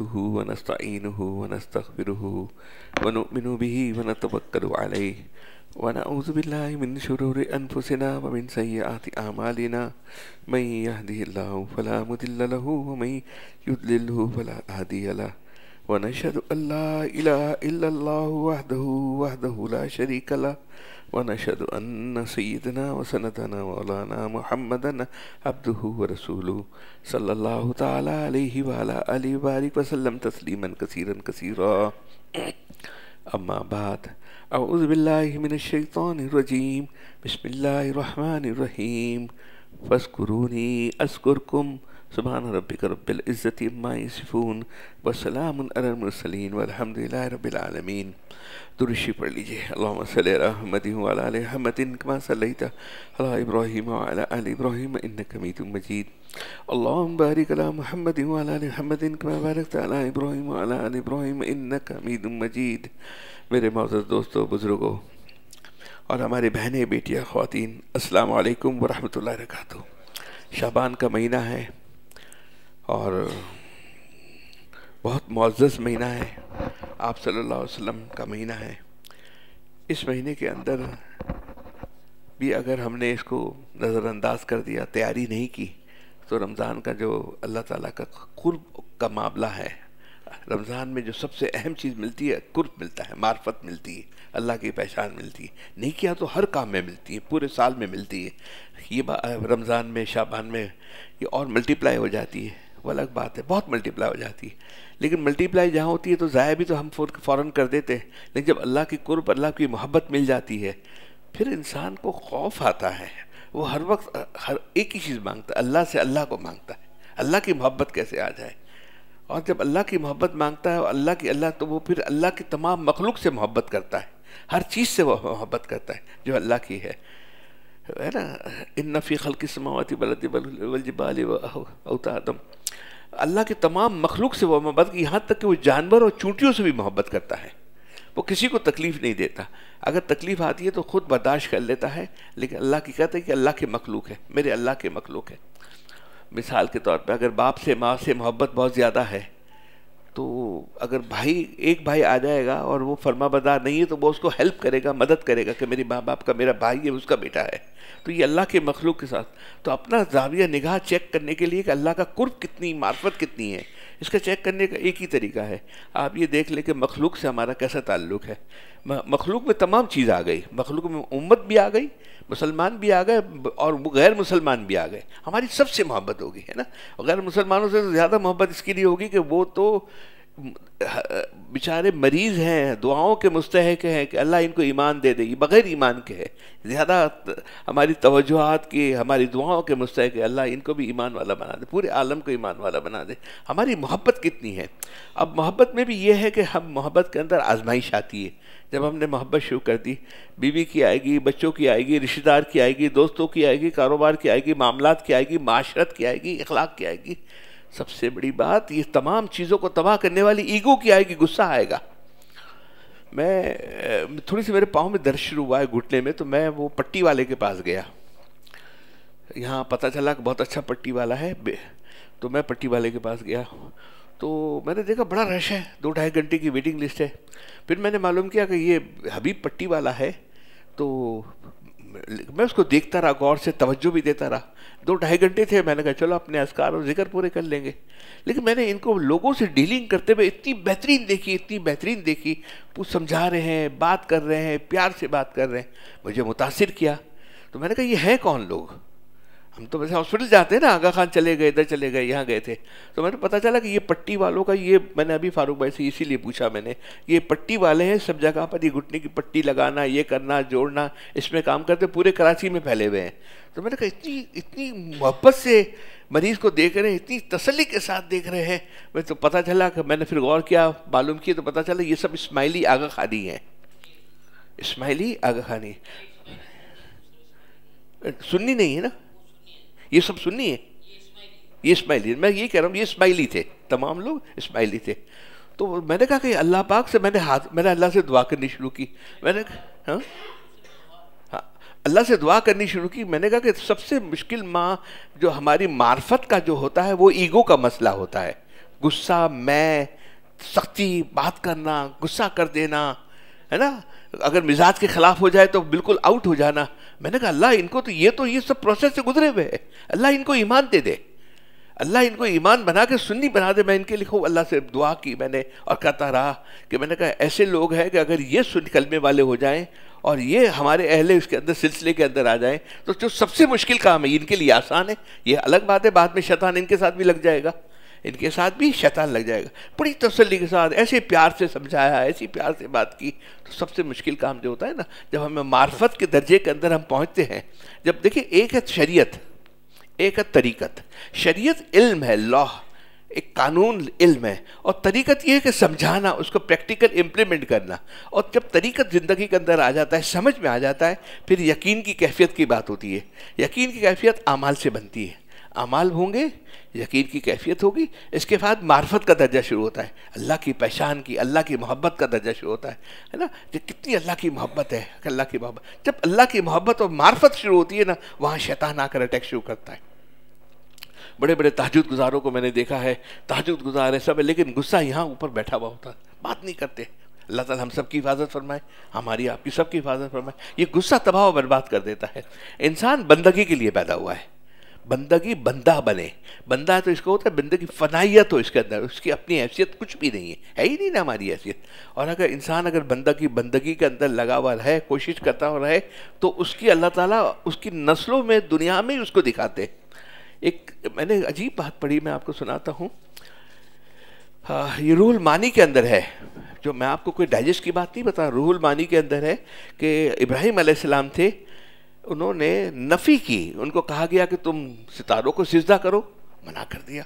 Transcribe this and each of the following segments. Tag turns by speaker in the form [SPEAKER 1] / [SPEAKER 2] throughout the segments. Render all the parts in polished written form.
[SPEAKER 1] نحمده ونستعينه ونستغفره ونؤمن به ونتوكل عليه ونعوذ بالله من شرور أنفسنا ومن سيئات أعمالنا من يهده الله فلا مضل له ومن يضلله فلا هادي له ونشهد أن لا إله إلا الله وحده لا شريك له ونشهد أن سيدنا وسندنا مولانا محمدا عبده ورسوله صلى الله تعالى عليه وعلى آله وبارك وسلم تسليما كثيرا كثيرا. أما بعد، أعوذ بالله من الشيطان الرجيم. بسم الله الرحمن الرحيم. فاذكروني أذكركم. سبحان ربك رب العزة عما يصفون وسلام على المرسلين والحمد لله رب العالمين. درشی پڑھ لیجئے. اللہم صلی علی محمد وعلی آل محمد کما صلیت علی ابراہیم وعلی آل ابراہیم انک حمید مجید. اللہم بارک علی محمد وعلی آل محمد کما بارکت علی ابراہیم وعلی آل ابراہیم انک حمید مجید. میرے معزز دوستو، بزرگوں اور ہمارے بہنیں، بیٹیاں، خواتین، السلام علیکم ورحمۃ اللہ وبرکاتہ. شعبان کا مہینہ ہے اور بہت معزز مہینہ ہے. آپ صلی اللہ علیہ وسلم کا مہینہ ہے. اس مہینے کے اندر بھی اگر ہم نے اس کو نظر انداز کر دیا، تیاری نہیں کی، تو رمضان کا جو اللہ تعالیٰ کا قرب کا معاملہ ہے، رمضان میں جو سب سے اہم چیز ملتی ہے، قرب ملتا ہے، معرفت ملتی ہے، اللہ کی پہچان ملتی ہے. نہیں کیا تو ہر کام میں ملتی ہے، پورے سال میں ملتی ہے. یہ رمضان میں، شعبان میں یہ اور ملٹیپلائی ہو جاتی ہے. وہ الگ بات ہے، بہت ملٹیپلائی ہو جاتی ہے. لیکن ملٹیپلائی جہاں ہوتی ہے تو ضائع بھی تو ہم فوراً کر دیتے ہیں. لیکن جب اللہ کی قرب، اللہ کی محبت مل جاتی ہے، پھر انسان کو خوف آتا ہے. وہ ہر وقت ہر ایک ہی چیز مانگتا ہے، اللہ سے اللہ کو مانگتا ہے. اللہ کی محبت کیسے آ جائے؟ اور جب اللہ کی محبت مانگتا ہے اور اللہ تو وہ پھر اللہ کی تمام مخلوق سے محبت کرتا ہے. ہر چیز سے وہ محبت کرتا ہے جو اللہ کی ہے نا. ان فی خلق السماوات والارض والجبال والاوتاد. اللہ کی تمام مخلوق سے وہ محبت کی، یہاں تک کہ وہ جانور اور چونٹیوں سے بھی محبت کرتا ہے. وہ کسی کو تکلیف نہیں دیتا. اگر تکلیف آتی ہے تو خود برداشت کر لیتا ہے، لیکن اللہ کی کہتا ہے کہ اللہ کے مخلوق ہے، میرے اللہ کے مخلوق ہے. مثال کے طور پہ اگر باپ سے، ماں سے محبت بہت زیادہ ہے، تو اگر ایک بھائی آ جائے گا اور وہ فرما بردار نہیں ہے تو وہ اس کو ہیلپ کرے گا، مدد کرے گا کہ میری ماں باپ کا، میرا بھائی ہے، اس کا بیٹا ہے. تو یہ اللہ کے مخلوق کے ساتھ تو اپنا زاویہ نگاہ چیک کرنے کے لیے کہ اللہ کا قرب کتنی، معرفت کتنی ہے، اس کا چیک کرنے کا ایک ہی طریقہ ہے. آپ یہ دیکھ لیں کہ مخلوق سے ہمارا کیسا تعلق ہے. مخلوق میں تمام چیز آ گئی. مخلوق میں امت بھی آ گئی، مسلمان بھی آ گئے اور غیر مسلمان بھی آ گئے. ہماری سب سے محبت ہوگی، ہے نا. غیر مسلمانوں سے زیادہ محبت اس کے لیے ہوگی کہ وہ تو بیچارے مریض ہیں، دعاؤں کے مستحق ہیں کہ اللہ ان کو ایمان دے دے. یہ بغیر ایمان کے ہے. زیادہ ہماری توجہات کی، ہماری دعاؤں کے مستحق ہے اللہ ان کو بھی ایمان والا بنا دے، پورے عالم کو ایمان والا بنا دے. ہماری محبت کتنی ہے. اب محبت میں بھی یہ ہے کہ ہم محبت کے اندر آزمائش آتی ہے. جب ہم نے محبت شروع کر دی، بیوی کی آئے گی، بچوں کی آئے گی، رشتہ دار کی آئے گی، دوستوں کی آئے گی، کاروبار کی آئے گی، معاملات کی آئے گی، معاشرت کی آئے گی، اخلاق کی آئے گی. سب سے بڑی بات، یہ تمام چیزوں کو تباہ کرنے والی ایگو کی آئے گی، غصہ آئے گا. میں تھوڑی سی میرے پاؤں میں درد شروع ہوا ہے گھٹنے میں، تو میں وہ پٹی والے کے پاس گیا. یہاں پتہ چلا کہ بہت اچھا پٹی والا ہے، تو میں پٹی والے کے پاس گیا. تو میں نے دیکھا بڑا رش ہے، 2-2.5 گھنٹے کی ویٹنگ لسٹ ہے. پھر میں نے معلوم کیا کہ یہ حبیب پٹی والا ہے. تو میں اس کو دیکھتا رہا، غور سے توجہ بھی دیتا رہا. 2-2.5 گھنٹے تھے. میں نے کہا چلو اپنے اذکار اور ذکر پورے کر لیں گے. لیکن میں نے ان کو لوگوں سے ڈیلنگ کرتے ہوئے اتنی بہترین دیکھی. وہ سمجھا رہے ہیں، بات کر رہے ہیں، پیار سے بات کر رہے ہیں. مجھے متاثر کیا. تو میں نے کہا یہ ہیں کون لوگ؟ ہم تو ویسے ہاسپٹل جاتے ہیں نا، آغا خان چلے گئے، ادھر چلے گئے، یہاں گئے تھے. تو میں نے پتہ چلا کہ یہ پٹی والوں کا، یہ میں نے ابھی فاروق بھائی سے اسی لیے پوچھا میں نے، یہ پٹی والے ہیں. سب جگہ پر یہ گھٹنے کی پٹی لگانا، یہ کرنا، جوڑنا، اس میں کام کرتے، پورے کراچی میں پھیلے ہوئے ہیں. تو میں نے کہا اتنی محبت سے مریض کو دیکھ رہے ہیں، اتنی تسلی کے ساتھ دیکھ رہے ہیں. میں تو پتہ چلا کہ میں نے پھر غور کیا، معلوم کیا، تو پتہ چلا یہ سب اسماعیلی آغا خانی ہیں. اسماعیلی آغا خانی سنی نہیں ہے نا، یہ سب سنی ہے. یہ اسماعیلی، میں یہ کہہ رہا ہوں، یہ اسماعیلی تھے، تمام لوگ اسماعیلی تھے. تو میں نے کہا کہ اللہ پاک سے میں نے اللہ سے دعا کرنی شروع کی. میں نے ہاں اللہ سے دعا کرنی شروع کی. میں نے کہا کہ سب سے مشکل ماں جو ہماری معرفت کا جو ہوتا ہے وہ ایگو کا مسئلہ ہوتا ہے. غصہ، میں، سختی بات کرنا، غصہ کر دینا، ہے نا، اگر مزاج کے خلاف ہو جائے تو بالکل آؤٹ ہو جانا. میں نے کہا اللہ ان کو تو یہ سب پروسیس سے گزرے ہوئے ہیں، اللہ ان کو ایمان دے دے، اللہ ان کو ایمان بنا کے سنی بنا دے. میں ان کے لکھوں اللہ سے دعا کی میں نے، اور کہتا رہا کہ میں نے کہا ایسے لوگ ہیں کہ اگر یہ سن کلمے والے ہو جائیں اور یہ ہمارے اہل اس کے اندر سلسلے کے اندر آ جائیں تو جو سب سے مشکل کام ہے ان کے لیے آسان ہے. یہ الگ بات ہے بعد میں شیطان ان کے ساتھ بھی لگ جائے گا، ان کے ساتھ بھی شیطان لگ جائے گا. بڑی تسلی کے ساتھ ایسے پیار سے سمجھایا، ایسی پیار سے بات کی. تو سب سے مشکل کام جو ہوتا ہے نا، جب ہمیں معرفت کے درجے کے اندر ہم پہنچتے ہیں، جب دیکھیں ایک ہے شریعت، ایک ہے طریقت. شریعت علم ہے، لا، ایک قانون علم ہے، اور طریقت یہ ہے کہ سمجھانا، اس کو پریکٹیکل امپلیمنٹ کرنا. اور جب طریقت زندگی کے اندر آ جاتا ہے، سمجھ میں آ جاتا ہے، پھر یقین کی کیفیت کی بات ہوتی ہے. یقین کی کیفیت اعمال سے بنتی ہے، اعمال ہوں گے یقین کی کیفیت ہوگی. اس کے بعد معرفت کا درجہ شروع ہوتا ہے، اللہ کی پہچان کی، اللہ کی محبت کا درجہ شروع ہوتا ہے نا. کہ کتنی اللہ کی محبت ہے، اللہ کی محبت. جب اللہ کی محبت اور معرفت شروع ہوتی ہے نا، وہاں شیطان آ کر اٹیک شروع کرتا ہے. بڑے بڑے تہجد گزاروں کو میں نے دیکھا ہے، تہجد گزار ہے سب ہے، لیکن غصہ یہاں اوپر بیٹھا ہوا ہوتا ہے، بات نہیں کرتے. اللہ تعالیٰ ہم سب کی حفاظت فرمائے، ہماری آپ کی سب کی حفاظت فرمائے. یہ غصہ تباہ و برباد کر دیتا ہے. انسان بندگی کے لیے پیدا ہوا ہے، بندگی، بندہ بنے. بندہ تو اس کو ہوتا ہے بندگی، فنائیت ہو اس کے اندر، اس کی اپنی حیثیت کچھ بھی نہیں ہے ہی نہیں نا ہماری حیثیت. اور اگر انسان بندگی کے اندر لگا ہوا رہے، کوشش کرتا ہوا رہے، تو اس کی اللہ تعالیٰ اس کی نسلوں میں، دنیا میں اس کو دکھاتے. ایک میں نے عجیب بات پڑھی، میں آپ کو سناتا ہوں. یہ روح المعانی کے اندر ہے، جو میں آپ کو کوئی ڈائجسٹ کی بات نہیں بتا، روح المعانی کے اندر ہے کہ ابراہیم علیہ السلام تھے، انہوں نے نفی کی. ان کو کہا گیا کہ تم ستاروں کو سجدہ کرو، منع کر دیا،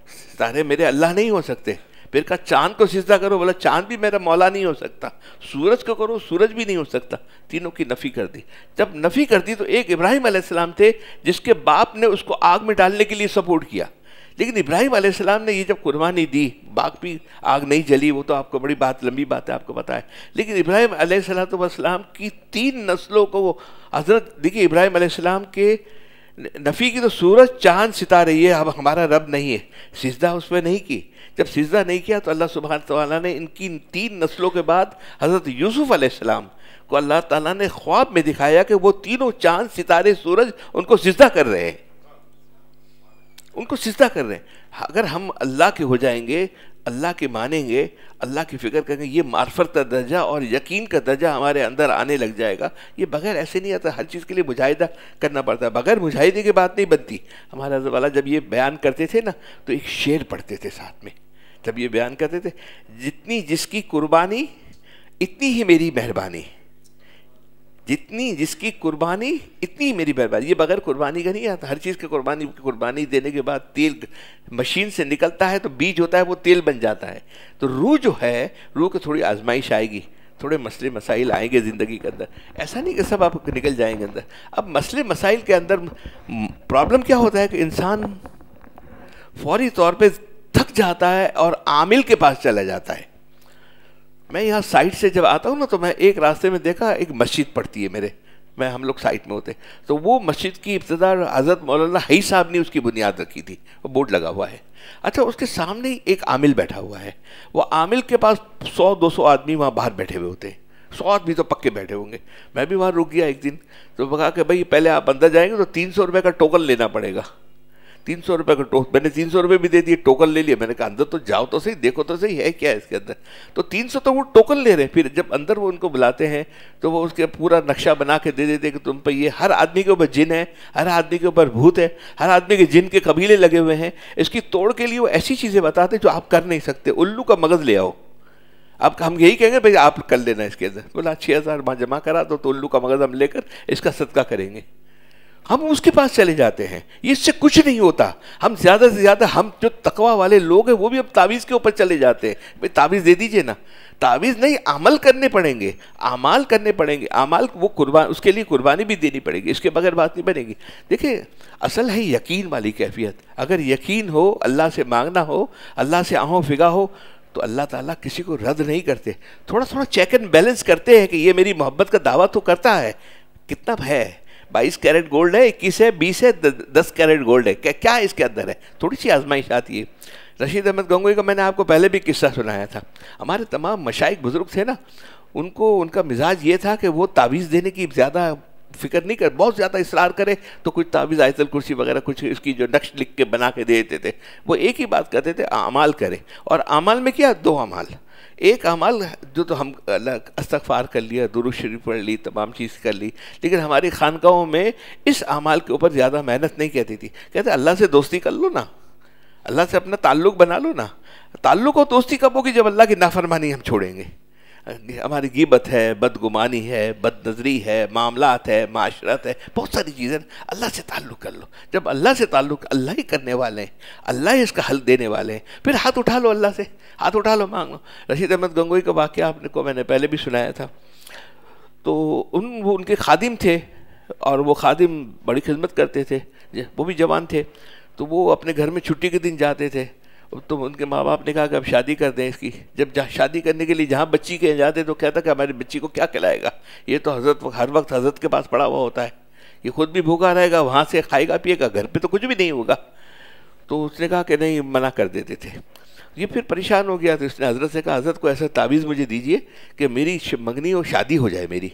[SPEAKER 1] ستارے میرے اللہ نہیں ہو سکتے. پھر کہا چاند کو سجدہ کرو، بولا چاند بھی میرا مولا نہیں ہو سکتا. سورج کو کرو، سورج بھی نہیں ہو سکتا. تینوں کی نفی کر دی. جب نفی کر دی تو ایک ابراہیم علیہ السلام تھے جس کے باپ نے اس کو آگ میں ڈالنے کے لیے سپورٹ کیا. لیکن ابراہیم علیہ السلام نے یہ جب قربانی دی، باغ بھی آگ نہیں جلی، وہ تو آپ کو بڑی بات، لمبی بات ہے، آپ کو پتہ ہے. لیکن ابراہیم علیہ السلام کی 3 نسلوں کو وہ حضرت، دیکھیے ابراہیم علیہ السلام کے نفی کی تو سورج، چاند، ستارے، یہ اب ہمارا رب نہیں ہے، سجدہ اس میں نہیں کی. جب سجدہ نہیں کیا تو اللہ سبحانہ تعالیٰ نے ان کی 3 نسلوں کے بعد حضرت یوسف علیہ السلام کو اللہ تعالیٰ نے خواب میں دکھایا کہ وہ تینوں چاند، ستارے، سورج ان کو سجدہ کر رہے ہیں، ان کو سجدہ کر رہے ہیں. اگر ہم اللہ کے ہو جائیں گے، اللہ کے مانیں گے، اللہ کی فکر کریں گے، یہ معرفت کا درجہ اور یقین کا درجہ ہمارے اندر آنے لگ جائے گا. یہ بغیر ایسے نہیں آتا، ہر چیز کے لیے مجاہدہ کرنا پڑتا ہے، بغیر مجاہدے کی بات نہیں بنتی. ہمارے حضرت والا جب یہ بیان کرتے تھے نا تو ایک شعر پڑھتے تھے ساتھ میں. جب یہ بیان کرتے تھے، جتنی جس کی قربانی اتنی ہی میری مہربانی، جتنی جس کی قربانی اتنی ہی میری مہربانی. یہ بغیر قربانی کا نہیں آتا. ہر چیز کی قربانی دینے کے بعد تیل مشین سے نکلتا ہے تو بیج ہوتا ہے، وہ تیل بن جاتا ہے. تو روح جو ہے، روح کو تھوڑی آزمائش آئے گی، تھوڑے مسئلے مسائل آئیں گے زندگی کے اندر. ایسا نہیں کہ سب آپ نکل جائیں گے اندر. اب مسئلے مسائل کے اندر پرابلم کیا ہوتا ہے کہ انسان فوری طور پہ تھک جاتا ہے اور عامل کے پاس چلا جاتا ہے. میں یہاں سائٹ سے جب آتا ہوں نا تو میں ایک راستے میں دیکھا ایک مسجد پڑتی ہے ہم لوگ سائٹ میں ہوتے، تو وہ مسجد کی ابتدا حضرت مولانا حی صاحب نے اس کی بنیاد رکھی تھی. وہ بورڈ لگا ہوا ہے. اچھا، اس کے سامنے ایک عامل بیٹھا ہوا ہے. وہ عامل کے پاس 100-200 آدمی وہاں باہر بیٹھے ہوئے ہوتے ہیں. 100 آدمی تو پکے بیٹھے ہوں گے. میں بھی وہاں رک گیا ایک دن، تو کہا کہ بھائی پہلے آپ اندر جائیں گے تو 300 روپے کا ٹوکن لینا پڑے گا. 300 روپے کا میں نے 300 روپے بھی دے دیے، ٹوکن لے لیا. میں نے کہا اندر تو جاؤ تو صحیح، دیکھو تو صحیح ہے کیا اس کے اندر. تو 300 تو وہ ٹوکن لے رہے ہیں. پھر جب اندر وہ ان کو بلاتے ہیں تو وہ اس کے پورا نقشہ بنا کے دے دیتے کہ تم پہ یہ ہر آدمی کے اوپر جن ہے، ہر آدمی کے اوپر بھوت ہے، ہر آدمی کے جن کے قبیلے لگے ہوئے ہیں. اس کی توڑ کے لیے وہ ایسی چیزیں بتاتے جو آپ کر نہیں سکتے. الو کا مغز لے آؤ. اب ہم یہی کہیں گے بھائی آپ کر لینا اس کے اندر. بولا 6000 جمع کرا تو الو کا مغز ہم لے کر اس کا صدقہ کریں گے. ہم اس کے پاس چلے جاتے ہیں. یہ اس سے کچھ نہیں ہوتا. ہم زیادہ سے زیادہ، ہم جو تقویٰ والے لوگ ہیں وہ بھی اب تعویذ کے اوپر چلے جاتے ہیں. بھائی تعویذ دے دیجئے نا. تعویذ نہیں، عمل کرنے پڑیں گے، اعمال کرنے پڑیں گے. اعمال وہ اس کے لیے قربانی بھی دینی پڑے گی. اس کے بغیر بات نہیں بنے گی. دیکھیں اصل ہے یقین والی کیفیت. اگر یقین ہو، اللہ سے مانگنا ہو، اللہ سے آہو فگا ہو، تو اللہ تعالیٰ کسی کو رد نہیں کرتے. تھوڑا تھوڑا چیک اینڈ بیلنس کرتے ہیں کہ یہ میری محبت کا دعویٰ تو کرتا ہے، کتنا ہے، 22 کیرٹ گولڈ ہے، 21 ہے، 20 ہے، 10 کیرٹ گولڈ ہے، کیا اس کے اندر ہے. تھوڑی سی آزمائش آتی ہے. رشید احمد گنگوئی کا میں نے آپ کو پہلے بھی قصہ سنایا تھا. ہمارے تمام مشائخ بزرگ تھے نا، ان کا مزاج یہ تھا کہ وہ تعویذ دینے کی زیادہ فکر نہیں کر، بہت زیادہ اصرار کرے تو کچھ تعویذ آیت الکرسی وغیرہ کچھ اس کی جو نقش لکھ کے بنا کے دے دیتے تھے. وہ ایک ہی بات کہتے تھے، اعمال کرے. اور اعمال میں کیا؟ 2 اعمال. ایک اعمال جو تو ہم استغفار کر لیا، درود شریف پڑھ لی، تمام چیز کر لی، لیکن ہماری خانقاہوں میں اس اعمال کے اوپر زیادہ محنت نہیں کہتی تھی. کہتے اللہ سے دوستی کر لو نا، اللہ سے اپنا تعلق بنا لو نا. تعلق اور دوستی کب ہوگی؟ جب اللہ کی نافرمانی ہم چھوڑیں گے. ہماری غیبت ہے، بدگمانی ہے، بد نظری ہے، معاملات ہے، معاشرت ہے، بہت ساری چیزیں. اللہ سے تعلق کر لو. جب اللہ سے تعلق، اللہ ہی کرنے والے ہیں، اللہ ہی اس کا حل دینے والے ہیں، پھر ہاتھ اٹھا لو، اللہ سے ہاتھ اٹھا لو، مانگ لو. رشید احمد گنگوئی کا واقعہ آپ کو میں نے پہلے بھی سنایا تھا. تو وہ ان کے خادم تھے، اور وہ خادم بڑی خدمت کرتے تھے، وہ بھی جوان تھے. تو وہ اپنے گھر میں چھٹی کے دن جاتے تھے. تو ان کے ماں باپ نے کہا کہ اب شادی کر دیں اس کی. جب شادی کرنے کے لیے جہاں بچی کے جاتے تو کہتا کہ ہماری بچی کو کیا کھلائے گا، یہ تو حضرت ہر وقت حضرت کے پاس پڑا ہوا ہوتا ہے، یہ خود بھی بھوکا رہے گا، وہاں سے کھائے گا پیے گا، گھر پہ تو کچھ بھی نہیں ہوگا. تو اس نے کہا کہ نہیں، منع کر دیتے تھے. یہ پھر پریشان ہو گیا. تو اس نے حضرت سے کہا حضرت کو ایسا تعویذ مجھے دیجئے کہ میری منگنی اور شادی ہو جائے میری.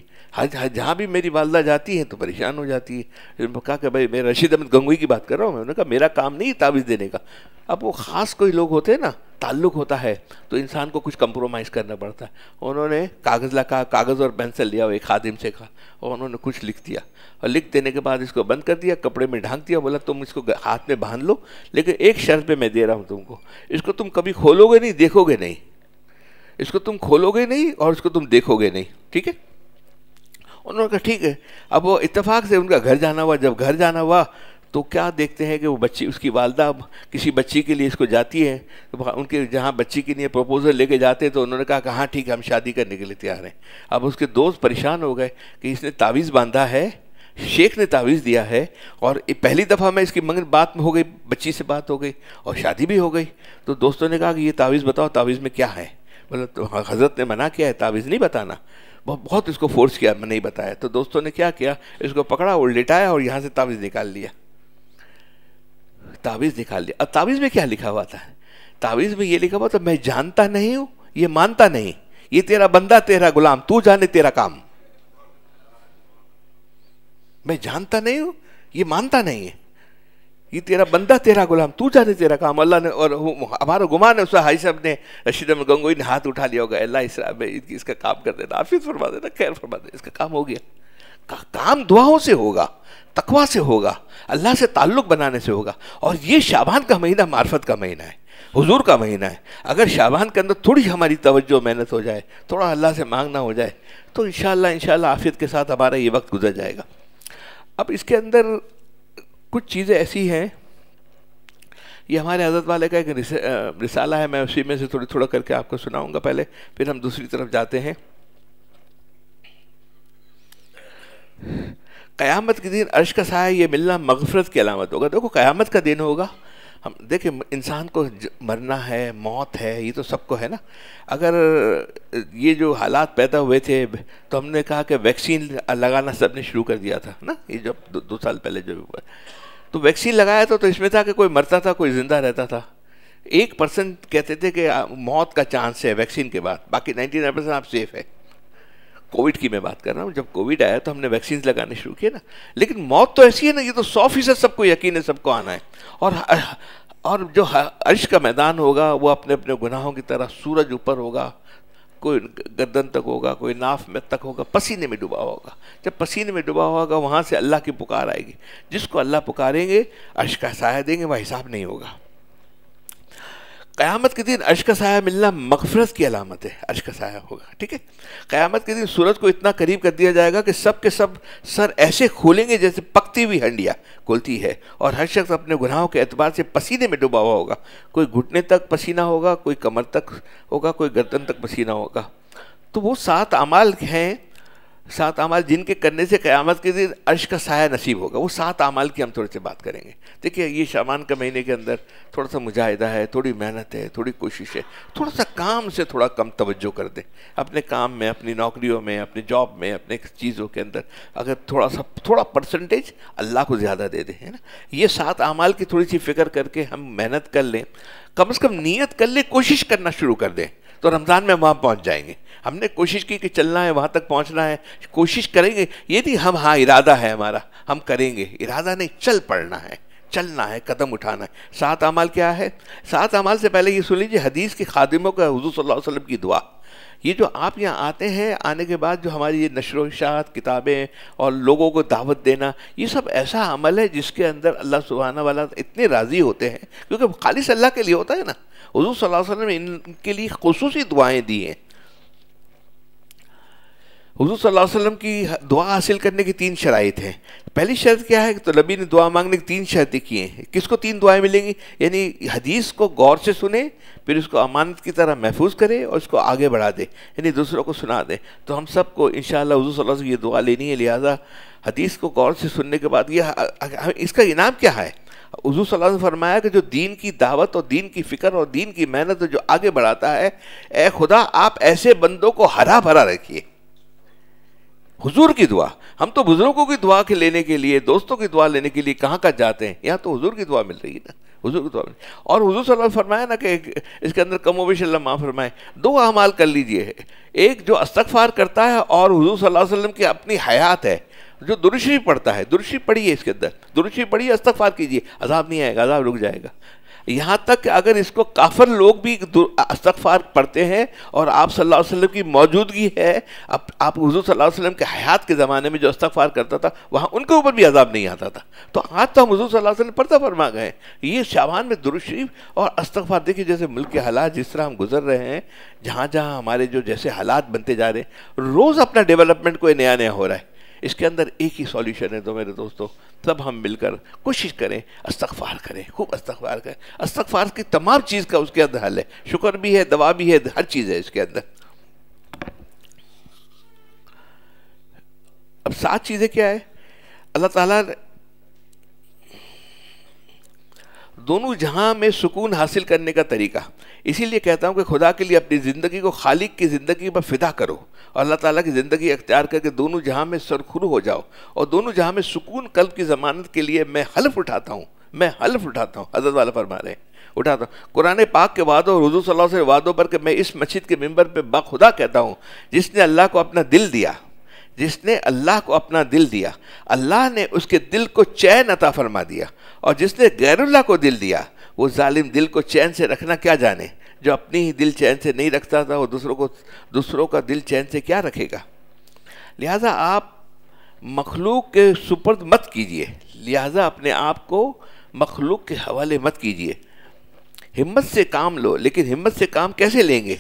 [SPEAKER 1] جہاں بھی میری والدہ جاتی ہیں تو پریشان ہو جاتی ہے. کہا کہ بھائی میں رشید احمد گنگوئی کی بات کر رہا ہوں. میں نے کہا میرا کام نہیں تعویذ دینے کا. اب وہ خاص کوئی لوگ ہوتے ہیں نا، تعلق ہوتا ہے تو انسان کو کچھ کمپرومائز کرنا پڑتا ہے. انہوں نے کاغذ اور پینسل لیا، ایک خادم سے کہا، اور انہوں نے کچھ لکھ دیا. اور لکھ دینے کے بعد اس کو بند کر دیا، کپڑے میں ڈھانک دیا. بولا تم اس کو ہاتھ میں باندھ لو، لیکن ایک شرط پہ میں دے رہا ہوں تم کو، اس کو تم کبھی کھولو گے نہیں، دیکھو گے نہیں. اس کو تم کھولو گے نہیں اور اس کو تم دیکھو گے نہیں، ٹھیک ہے؟ انہوں نے کہا ٹھیک ہے. اب وہ اتفاق سے ان کا گھر جانا ہوا. جب گھر جانا ہوا تو کیا دیکھتے ہیں کہ وہ بچی، اس کی والدہ کسی بچی کے لیے اس کو جاتی ہے. ان کے جہاں بچی کے لیے پروپوزل لے کے جاتے تو انہوں نے کہا کہ ہاں ٹھیک ہے، ہم شادی کرنے کے لیے تیار ہیں. اب اس کے دوست پریشان ہو گئے کہ اس نے تعویذ باندھا ہے، شیخ نے تعویذ دیا ہے، اور پہلی دفعہ میں اس کی بات ہو گئی، بچی سے بات ہو گئی اور شادی بھی ہو گئی. تو دوستوں نے کہا کہ یہ تعویذ بتاؤ، تعویذ میں کیا ہے؟ بولا تو حضرت نے منع کیا ہے تعویذ نہیں بتانا. بہت اس کو فورس کیا، میں نہیں بتایا. تو دوستوں نے کیا کیا، اس کو پکڑا اور لٹایا اور یہاں سے تعویذ نکال لیا. تعویذ نکال لیا. اب تعویذ میں کیا لکھا ہوا تھا؟ تعویذ میں یہ لکھا ہوا تھا، میں جانتا نہیں ہوں، یہ مانتا نہیں، یہ تیرا بندہ تیرا غلام، تو جانے تیرا کام. میں جانتا نہیں ہوں، یہ مانتا نہیں ہے، یہ تیرا بندہ تیرا غلام، تو جانے تیرا کام. اللہ نے، اور ہمارا گمان ہے اس حاجی صاحب نے، رشید احمد گنگوئی نے ہاتھ اٹھا لیا ہوگا، اللہ اس کا کام کر دینا، عافیت فرما دینا، خیر فرما دینا، اس کا کام ہو گیا. کام دعاؤں سے ہوگا، تقویٰ سے ہوگا، اللہ سے تعلق بنانے سے ہوگا. اور یہ شعبان کا مہینہ معرفت کا مہینہ ہے، حضور کا مہینہ ہے. اگر شعبان کے اندر تھوڑی ہماری توجہ محنت ہو جائے، تھوڑا اللہ سے مانگنا ہو جائے، تو انشاءاللہ عافیت کے ساتھ ہمارا یہ وقت گزر جائے گا. اب اس کے اندر کچھ چیزیں ایسی ہیں، یہ ہمارے حضرت والے کا ایک رسالہ ہے، میں اسی میں سے تھوڑا کر کے آپ کو سناؤں گا پہلے، پھر ہم دوسری طرف جاتے ہیں. قیامت کے دن عرش کا سایہ یہ ملنا مغفرت کی علامت ہوگا. دیکھو قیامت کا دن ہوگا، ہم دیکھیں انسان کو مرنا ہے، موت ہے، یہ تو سب کو ہے نا. اگر یہ جو حالات پیدا ہوئے تھے تو ہم نے کہا کہ ویکسین لگانا سب نے شروع کر دیا تھا نا، یہ جب 2 سال پہلے جو ہوا تو ویکسین لگایا تو اس میں تھا کہ کوئی مرتا تھا، کوئی زندہ رہتا تھا. 1% کہتے تھے کہ موت کا چانس ہے ویکسین کے بعد، باقی 99% آپ سیف ہے. کووڈ کی میں بات کر رہا ہوں، جب کووڈ آیا تو ہم نے ویکسینز لگانے شروع کیے نا. لیکن موت تو ایسی ہے نا، یہ تو 100% سب کو یقین ہے، سب کو آنا ہے. اور جو عرش کا میدان ہوگا وہ اپنے اپنے گناہوں کی طرح سورج اوپر ہوگا، کوئی گردن تک ہوگا، کوئی ناف میں تک ہوگا، پسینے میں ڈوبا ہوگا. جب پسینے میں ڈوبا ہوگا وہاں سے اللہ کی پکار آئے گی. جس کو اللہ پکاریں گے عرش کا سایہ دیں گے، وہ حساب نہیں ہوگا. قیامت کے دن عرش کا سایہ ملنا مغفرت کی علامت ہے، عرش کا سایہ ہوگا، ٹھیک ہے. قیامت کے دن سورج کو اتنا قریب کر دیا جائے گا کہ سب کے سب سر ایسے کھولیں گے جیسے پکتی ہوئی ہنڈیا کھولتی ہے، اور ہر شخص اپنے گناہوں کے اعتبار سے پسینے میں ڈوبا ہوا ہوگا. کوئی گھٹنے تک پسینہ ہوگا، کوئی کمر تک ہوگا، کوئی گردن تک پسینہ ہوگا. تو وہ 7 اعمال ہیں 7 اعمال جن کے کرنے سے قیامت کے دن عرش کا سایہ نصیب ہوگا، وہ 7 اعمال کی ہم تھوڑے سے بات کریں گے۔ دیکھیے یہ شعبان کے مہینے کے اندر تھوڑا سا مجاہدہ ہے، تھوڑی محنت ہے، تھوڑی کوشش ہے، تھوڑا سا کام سے تھوڑا کم توجہ کر دیں، اپنے کام میں، اپنی نوکریوں میں، اپنے جاب میں، اپنے چیزوں کے اندر اگر تھوڑا پرسنٹیج اللہ کو زیادہ دے دیں، ہے نا۔ یہ 7 اعمال کی تھوڑی سی فکر کر کے ہم محنت کر لیں، کم از کم نیت کر لیں، کوشش کرنا شروع کر دیں، تو رمضان میں وہاں پہنچ جائیں گے۔ ہم نے کوشش کی کہ چلنا ہے، وہاں تک پہنچنا ہے، کوشش کریں گے، یہ نہیں ہم ہاں ارادہ ہے ہمارا ہم کریں گے، ارادہ نہیں، چل پڑنا ہے، چلنا ہے، قدم اٹھانا ہے۔ 7 اعمال کیا ہے؟ 7 اعمال سے پہلے یہ سن لیجیے حدیث کے خادموں کا حضور صلی اللہ علیہ وسلم کی دعا۔ یہ جو آپ یہاں آتے ہیں، آنے کے بعد جو ہماری یہ نشر و اشاعت کتابیں اور لوگوں کو دعوت دینا، یہ سب ایسا عمل ہے جس کے اندر اللہ سبحانہ وتعالیٰ اتنے راضی ہوتے ہیں، کیونکہ خالص اللہ کے لیے ہوتا ہے نا۔ حضور صلی اللہ علیہ وسلم نے ان کے لیے خصوصی دعائیں دی ہیں۔ حضور صلی اللہ علیہ وسلم کی دعا حاصل کرنے کی 3 شرائط ہیں۔ پہلی شرط کیا ہے؟ تو نبی نے دعا مانگنے کی 3 شرطیں کی ہیں۔ کس کو 3 دعائیں ملیں گی؟ یعنی حدیث کو غور سے سنیں، پھر اس کو امانت کی طرح محفوظ کرے اور اس کو آگے بڑھا دے، یعنی دوسروں کو سنا دے۔ تو ہم سب کو انشاءاللہ حضور صلی اللہ علیہ وسلم یہ دعا لینی ہے، لہٰذا حدیث کو غور سے سننے کے بعد اس کا انعام کیا ہے؟ حضور صلی اللہ علیہ وسلم نے فرمایا کہ جو دین کی دعوت اور دین کی فکر اور دین کی محنت جو آگے بڑھاتا ہے، اے خدا آپ ایسے بندوں کو ہرا بھرا رکھیے۔ حضور کی دعا، ہم تو بزرگوں کی دعا کے لینے کے لیے، دوستوں کی دعا لینے کے لیے کہاں جاتے ہیں، یہاں تو حضور کی دعا مل رہی ہے نا، حضور کی دعا مل رہی ہے۔ اور حضور صلی اللہ علیہ وسلم نے فرمایا نا کہ اس کے اندر کم و بیش اللہ معاف فرمائے، 2 اعمال کر لیجئے، ایک جو استغفار کرتا ہے، اور حضور صلی اللہ علیہ وسلم کی اپنی حیات ہے، جو درود شریف پڑھتا ہے، درود شریف پڑھیے، اس کے اندر درود شریف پڑھیے، استغفار کیجئے، عذاب نہیں آئے گا، عذاب رک جائے گا۔ یہاں تک کہ اگر اس کو کافر لوگ بھی استغفار پڑھتے ہیں اور آپ صلی اللہ علیہ وسلم کی موجودگی ہے، آپ حضور صلی اللہ علیہ وسلم کے حیات کے زمانے میں جو استغفار کرتا تھا، وہاں ان کے اوپر بھی عذاب نہیں آتا تھا۔ تو آج تو ہم حضور صلی اللہ علیہ وسلم پڑھتا فرما گئے۔ یہ شعبان میں درود شریف اور استغفار، دیکھیے جیسے ملک کے حالات جس طرح ہم گزر رہے ہیں، جہاں جہاں ہمارے جو جیسے حالات بنتے جا رہے ہیں، روز اپنا ڈیولپمنٹ کوئی نیا نیا ہو رہا ہے۔ اس کے اندر ایک ہی سولیوشن ہے، تو میرے دوستو سب ہم مل کر کوشش کریں، استغفار کریں، خوب استغفار کریں۔ استغفار کی تمام چیز کا اس کے اندر حل ہے، شکر بھی ہے، دوا بھی ہے، ہر چیز ہے اس کے اندر۔ اب 7 چیزیں کیا ہے؟ اللہ تعالیٰ دونوں جہاں میں سکون حاصل کرنے کا طریقہ، اسی لیے کہتا ہوں کہ خدا کے لیے اپنی زندگی کو خالق کی زندگی پر فدا کرو، اور اللہ تعالیٰ کی زندگی اختیار کر کے دونوں جہاں میں سرخرو ہو جاؤ، اور دونوں جہاں میں سکون قلب کی ضمانت کے لیے میں حلف اٹھاتا ہوں، حضرت والا فرما رہے ہیں، اٹھاتا ہوں قرآن پاک کے وعدوں اور حضور صلی اللہ علیہ وسلم وعدوں پر، کہ میں اس مسجد کے منبر پہ باخدا کہتا ہوں، جس نے اللہ کو اپنا دل دیا، جس نے اللہ کو اپنا دل دیا، اللہ نے اس کے دل کو چین عطا فرما دیا، اور جس نے غیر اللہ کو دل دیا، وہ ظالم دل کو چین سے رکھنا کیا جانے، جو اپنی ہی دل چین سے نہیں رکھتا تھا، وہ دوسروں کا دل چین سے کیا رکھے گا۔ لہٰذا آپ مخلوق کے سپرد مت کیجئے، لہٰذا اپنے آپ کو مخلوق کے حوالے مت کیجئے، ہمت سے کام لو۔ لیکن ہمت سے کام کیسے لیں گے؟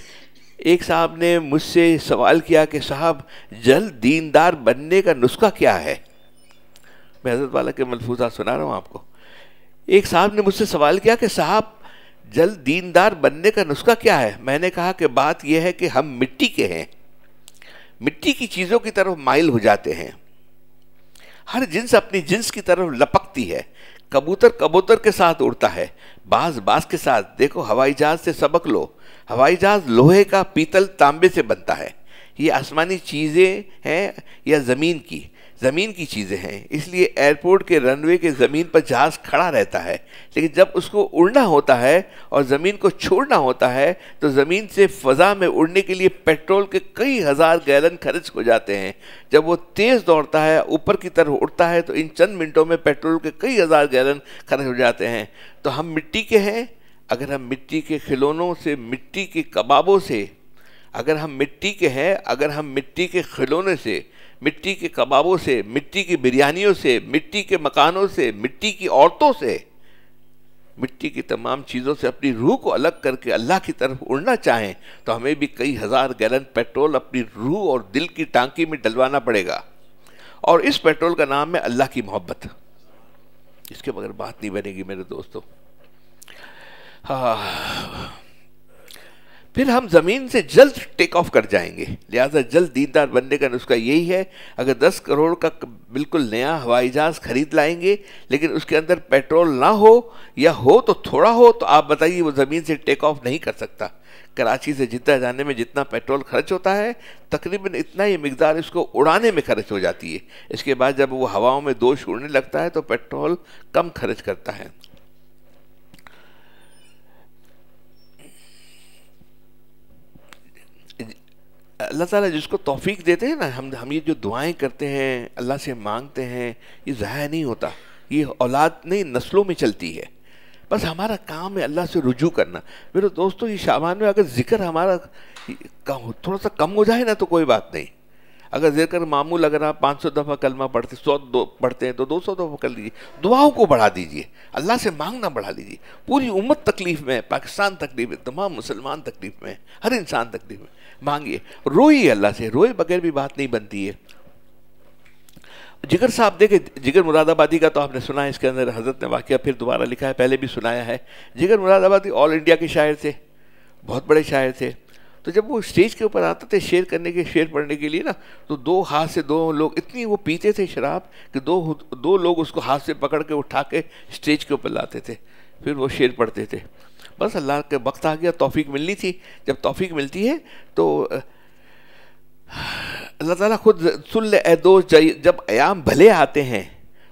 [SPEAKER 1] ایک صاحب نے مجھ سے سوال کیا کہ صاحب جلد دیندار بننے کا نسخہ کیا ہے؟ میں حضرت والا کے ملفوظات سنا رہا ہوں آپ کو۔ ایک صاحب نے مجھ سے سوال کیا کہ صاحب جلد دیندار بننے کا نسخہ کیا ہے؟ میں نے کہا کہ بات یہ ہے کہ ہم مٹی کے ہیں، مٹی کی چیزوں کی طرف مائل ہو جاتے ہیں، ہر جنس اپنی جنس کی طرف لپکتی ہے، کبوتر کے ساتھ اڑتا ہے، باز کے ساتھ۔ دیکھو ہوائی جہاز سے سبق لو، ہوائی جہاز لوہے کا، پیتل، تانبے سے بنتا ہے، یہ آسمانی چیزیں ہیں یا زمین کی چیزیں ہیں، اس لیے ایئرپورٹ کے رن وے کے زمین پر جہاز کھڑا رہتا ہے، لیکن جب اس کو اڑنا ہوتا ہے اور زمین کو چھوڑنا ہوتا ہے تو زمین سے فضا میں اڑنے کے لیے پیٹرول کے کئی ہزار گیلن خرچ ہو جاتے ہیں۔ جب وہ تیز دوڑتا ہے، اوپر کی طرف اڑتا ہے، تو ان چند منٹوں میں پیٹرول کے کئی ہزار گیلن خرچ ہو جاتے ہیں۔ تو ہم مٹی کے ہیں، اگر ہم مٹی کے کھلونوں سے، مٹی کے کبابوں سے، اگر ہم مٹی کے ہیں، اگر ہم مٹی کے کھلونے سے، مٹی کے کبابوں سے، مٹی کی بریانیوں سے، مٹی کے مکانوں سے، مٹی کی عورتوں سے، مٹی کی تمام چیزوں سے اپنی روح کو الگ کر کے اللہ کی طرف اڑنا چاہیں، تو ہمیں بھی کئی ہزار گیلن پیٹرول اپنی روح اور دل کی ٹانکی میں ڈلوانا پڑے گا، اور اس پیٹرول کا نام ہے اللہ کی محبت۔ اس کے بغیر بات نہیں بنے گی میرے دوستو۔ پھر ہم زمین سے جلد ٹیک آف کر جائیں گے. لہٰذا جلد دیندار بننے کا نسخہ یہی ہے. اگر 10 کروڑ کا بالکل نیا ہوائی جہاز خرید لائیں گے لیکن اس کے اندر پیٹرول نہ ہو یا ہو تو تھوڑا ہو, تو آپ بتائیے وہ زمین سے ٹیک آف نہیں کر سکتا. کراچی سے جدہ جانے میں جتنا پیٹرول خرچ ہوتا ہے تقریباً اتنا ہی مقدار اس کو اڑانے میں خرچ ہو جاتی ہے. اس کے بعد جب وہ ہواؤں میں دوش اڑنے لگتا ہے تو پیٹرول کم خرچ کرتا ہے. اللہ تعالیٰ جس کو توفیق دیتے ہیں نا, ہم یہ جو دعائیں کرتے ہیں اللہ سے مانگتے ہیں, یہ ضائع نہیں ہوتا. یہ اولاد نہیں نسلوں میں چلتی ہے. بس ہمارا کام ہے اللہ سے رجوع کرنا. میرے دوستو, یہ شعبان میں اگر ذکر ہمارا تھوڑا سا کم ہو جائے نا تو کوئی بات نہیں. اگر ذکر معمول اگر آپ 500 دفعہ کلمہ پڑھتے 100 پڑھتے ہیں تو 200 دفعہ کر لیجیے. دعاؤں کو بڑھا دیجیے, اللہ سے مانگنا بڑھا دیجیے. پوری امت تکلیف میں ہے, پاکستان تکلیف میں, تمام مسلمان تکلیف میں, ہر انسان تکلیف میں. مانگیے, روئیے اللہ سے. روئے بغیر بھی بات نہیں بنتی ہے. جگر صاحب دیکھیں, جگر مراد آبادی کا تو آپ نے سنا ہے, اس کے اندر حضرت نے واقعہ پھر دوبارہ لکھا ہے, پہلے بھی سنایا ہے. جگر مراد آبادی آل انڈیا کے شاعر تھے, بہت بڑے شاعر تھے. تو جب وہ اسٹیج کے اوپر آتے تھے شعر کرنے کے, شعر پڑھنے کے لیے نا, تو 2 ہاتھ سے 2 لوگ اتنی وہ پیتے تھے شراب کہ 2 لوگ اس کو ہاتھ سے پکڑ کے اٹھا کے اسٹیج کے اوپر لاتے تھے, پھر وہ شعر پڑھتے تھے. بس اللہ کے وقت آ گیا, توفیق ملنی تھی. جب توفیق ملتی ہے تو اللہ تعالیٰ خود سن لے اے دوست جب ایام بھلے آتے ہیں,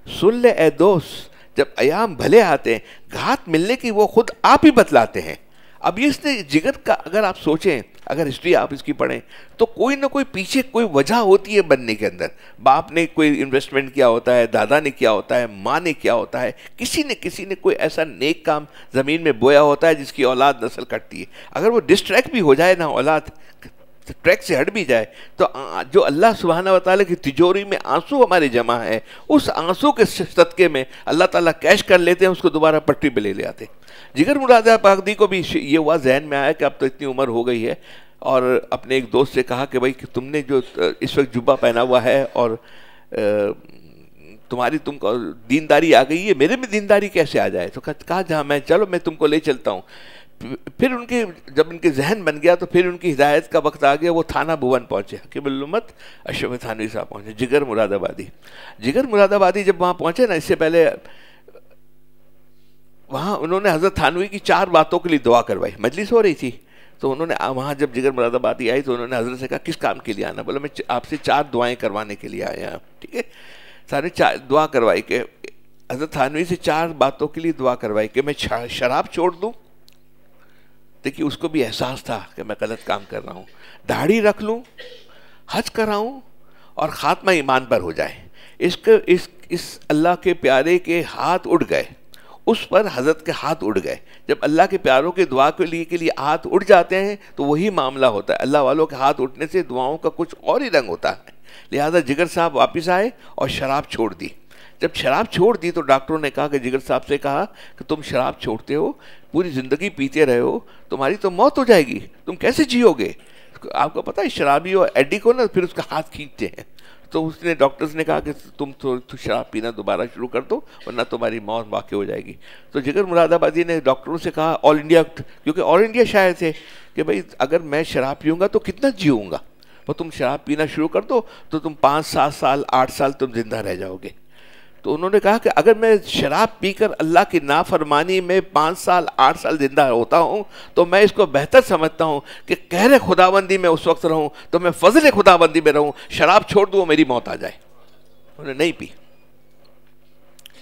[SPEAKER 1] سن لے اے دوست جب ایام بھلے آتے ہیں, گھات ملنے کی وہ خود آپ ہی بتلاتے ہیں. اب یہ اس نے جگر کا اگر آپ سوچیں, اگر ہسٹری آپ اس کی پڑھیں تو کوئی نہ کوئی پیچھے کوئی وجہ ہوتی ہے بننے کے اندر. باپ نے کوئی انویسٹمنٹ کیا ہوتا ہے, دادا نے کیا ہوتا ہے, ماں نے کیا ہوتا ہے, کسی نے کوئی ایسا نیک کام زمین میں بویا ہوتا ہے جس کی اولاد نسل کٹتی ہے. اگر وہ ڈسٹریکٹ بھی ہو جائے نا, اولاد ٹریک سے ہٹ بھی جائے, تو جو اللہ سبحانہ و تعالیٰ کی تجوری میں آنسو ہمارے جمع ہے, اس آنسو کے صدقے میں اللہ تعالیٰ کیش کر لیتے ہیں, اس کو دوبارہ پٹری پہ لے آتے. جگر مراد آبادی کو بھی یہ ہوا ذہن میں آیا کہ اب تو اتنی عمر ہو گئی ہے, اور اپنے ایک دوست سے کہا کہ بھائی کہ تم نے جو اس وقت جبہ پہنا ہوا ہے اور تم کو دینداری آ گئی ہے, میرے میں دینداری کیسے آ جائے؟ تو کہا جہاں میں, چلو میں تم کو لے چلتا ہوں. پھر جب ان کے ذہن بن گیا تو پھر ان کی ہدایت کا وقت آ گیا. وہ تھانہ بھون پہنچے, حکیم الامت اشرف تھانوی صاحب پہنچے, جگر مراد آبادی. جگر مراد آبادی جب وہاں پہنچے نا, اس سے پہلے وہاں انہوں نے حضرت تھانوی کی 4 باتوں کے لیے دعا کروائی. مجلس ہو رہی تھی تو انہوں نے وہاں جب جگر مراد آبادی آئی تو انہوں نے حضرت سے کہا کس کام کے لیے آنا؟ بولا میں آپ سے 4 دعائیں کروانے کے لیے آیا. ٹھیک ہے, سارے دعا کروائی کہ حضرت تھانوی سے 4 باتوں کے لیے دعا کروائی کہ میں شراب چھوڑ دوں, دیکھیے اس کو بھی احساس تھا کہ میں غلط کام کر رہا ہوں, داڑھی رکھ لوں, حج کراؤں, اور خاتمہ ایمان پر ہو جائے. اس اللہ کے پیارے کے ہاتھ اڑ گئے, اس پر حضرت کے ہاتھ اڑ گئے. جب اللہ کے پیاروں کے دعا کے لیے ہاتھ اڑ جاتے ہیں تو وہی معاملہ ہوتا ہے. اللہ والوں کے ہاتھ اٹھنے سے دعاؤں کا کچھ اور ہی رنگ ہوتا ہے. لہذا جگر صاحب واپس آئے اور شراب چھوڑ دی. جب شراب چھوڑ دی تو ڈاکٹروں نے کہا کہ جگر صاحب سے کہا کہ تم شراب چھوڑتے ہو, پوری زندگی پیتے رہے ہو, تمہاری تو موت ہو جائے گی, تم کیسے جیو گے؟ آپ کو پتہ ہے شرابی اور ایڈی کو نا پھر اس کا ہاتھ کھینچتے ہیں. تو اس نے ڈاکٹرز نے کہا کہ تم تو شراب پینا دوبارہ شروع کر دو ورنہ تمہاری موت واقع ہو جائے گی. تو جگر مراد آبادی نے ڈاکٹروں سے کہا, آل انڈیا, کیونکہ آل انڈیا شاعر تھے, کہ بھائی اگر میں شراب پیوں گا تو کتنا جیوں گا, وہ تم شراب پینا شروع کر دو تو تم 5-7 سال 8 سال تم زندہ رہ جاؤ گے. تو انہوں نے کہا کہ اگر میں شراب پی کر اللہ کی نافرمانی میں 5 سال 8 سال زندہ ہوتا ہوں تو میں اس کو بہتر سمجھتا ہوں کہ قہر خداوندی میں اس وقت رہوں تو میں فضل خداوندی میں رہوں, شراب چھوڑ دوں میری موت آ جائے. انہوں نے نہیں پی.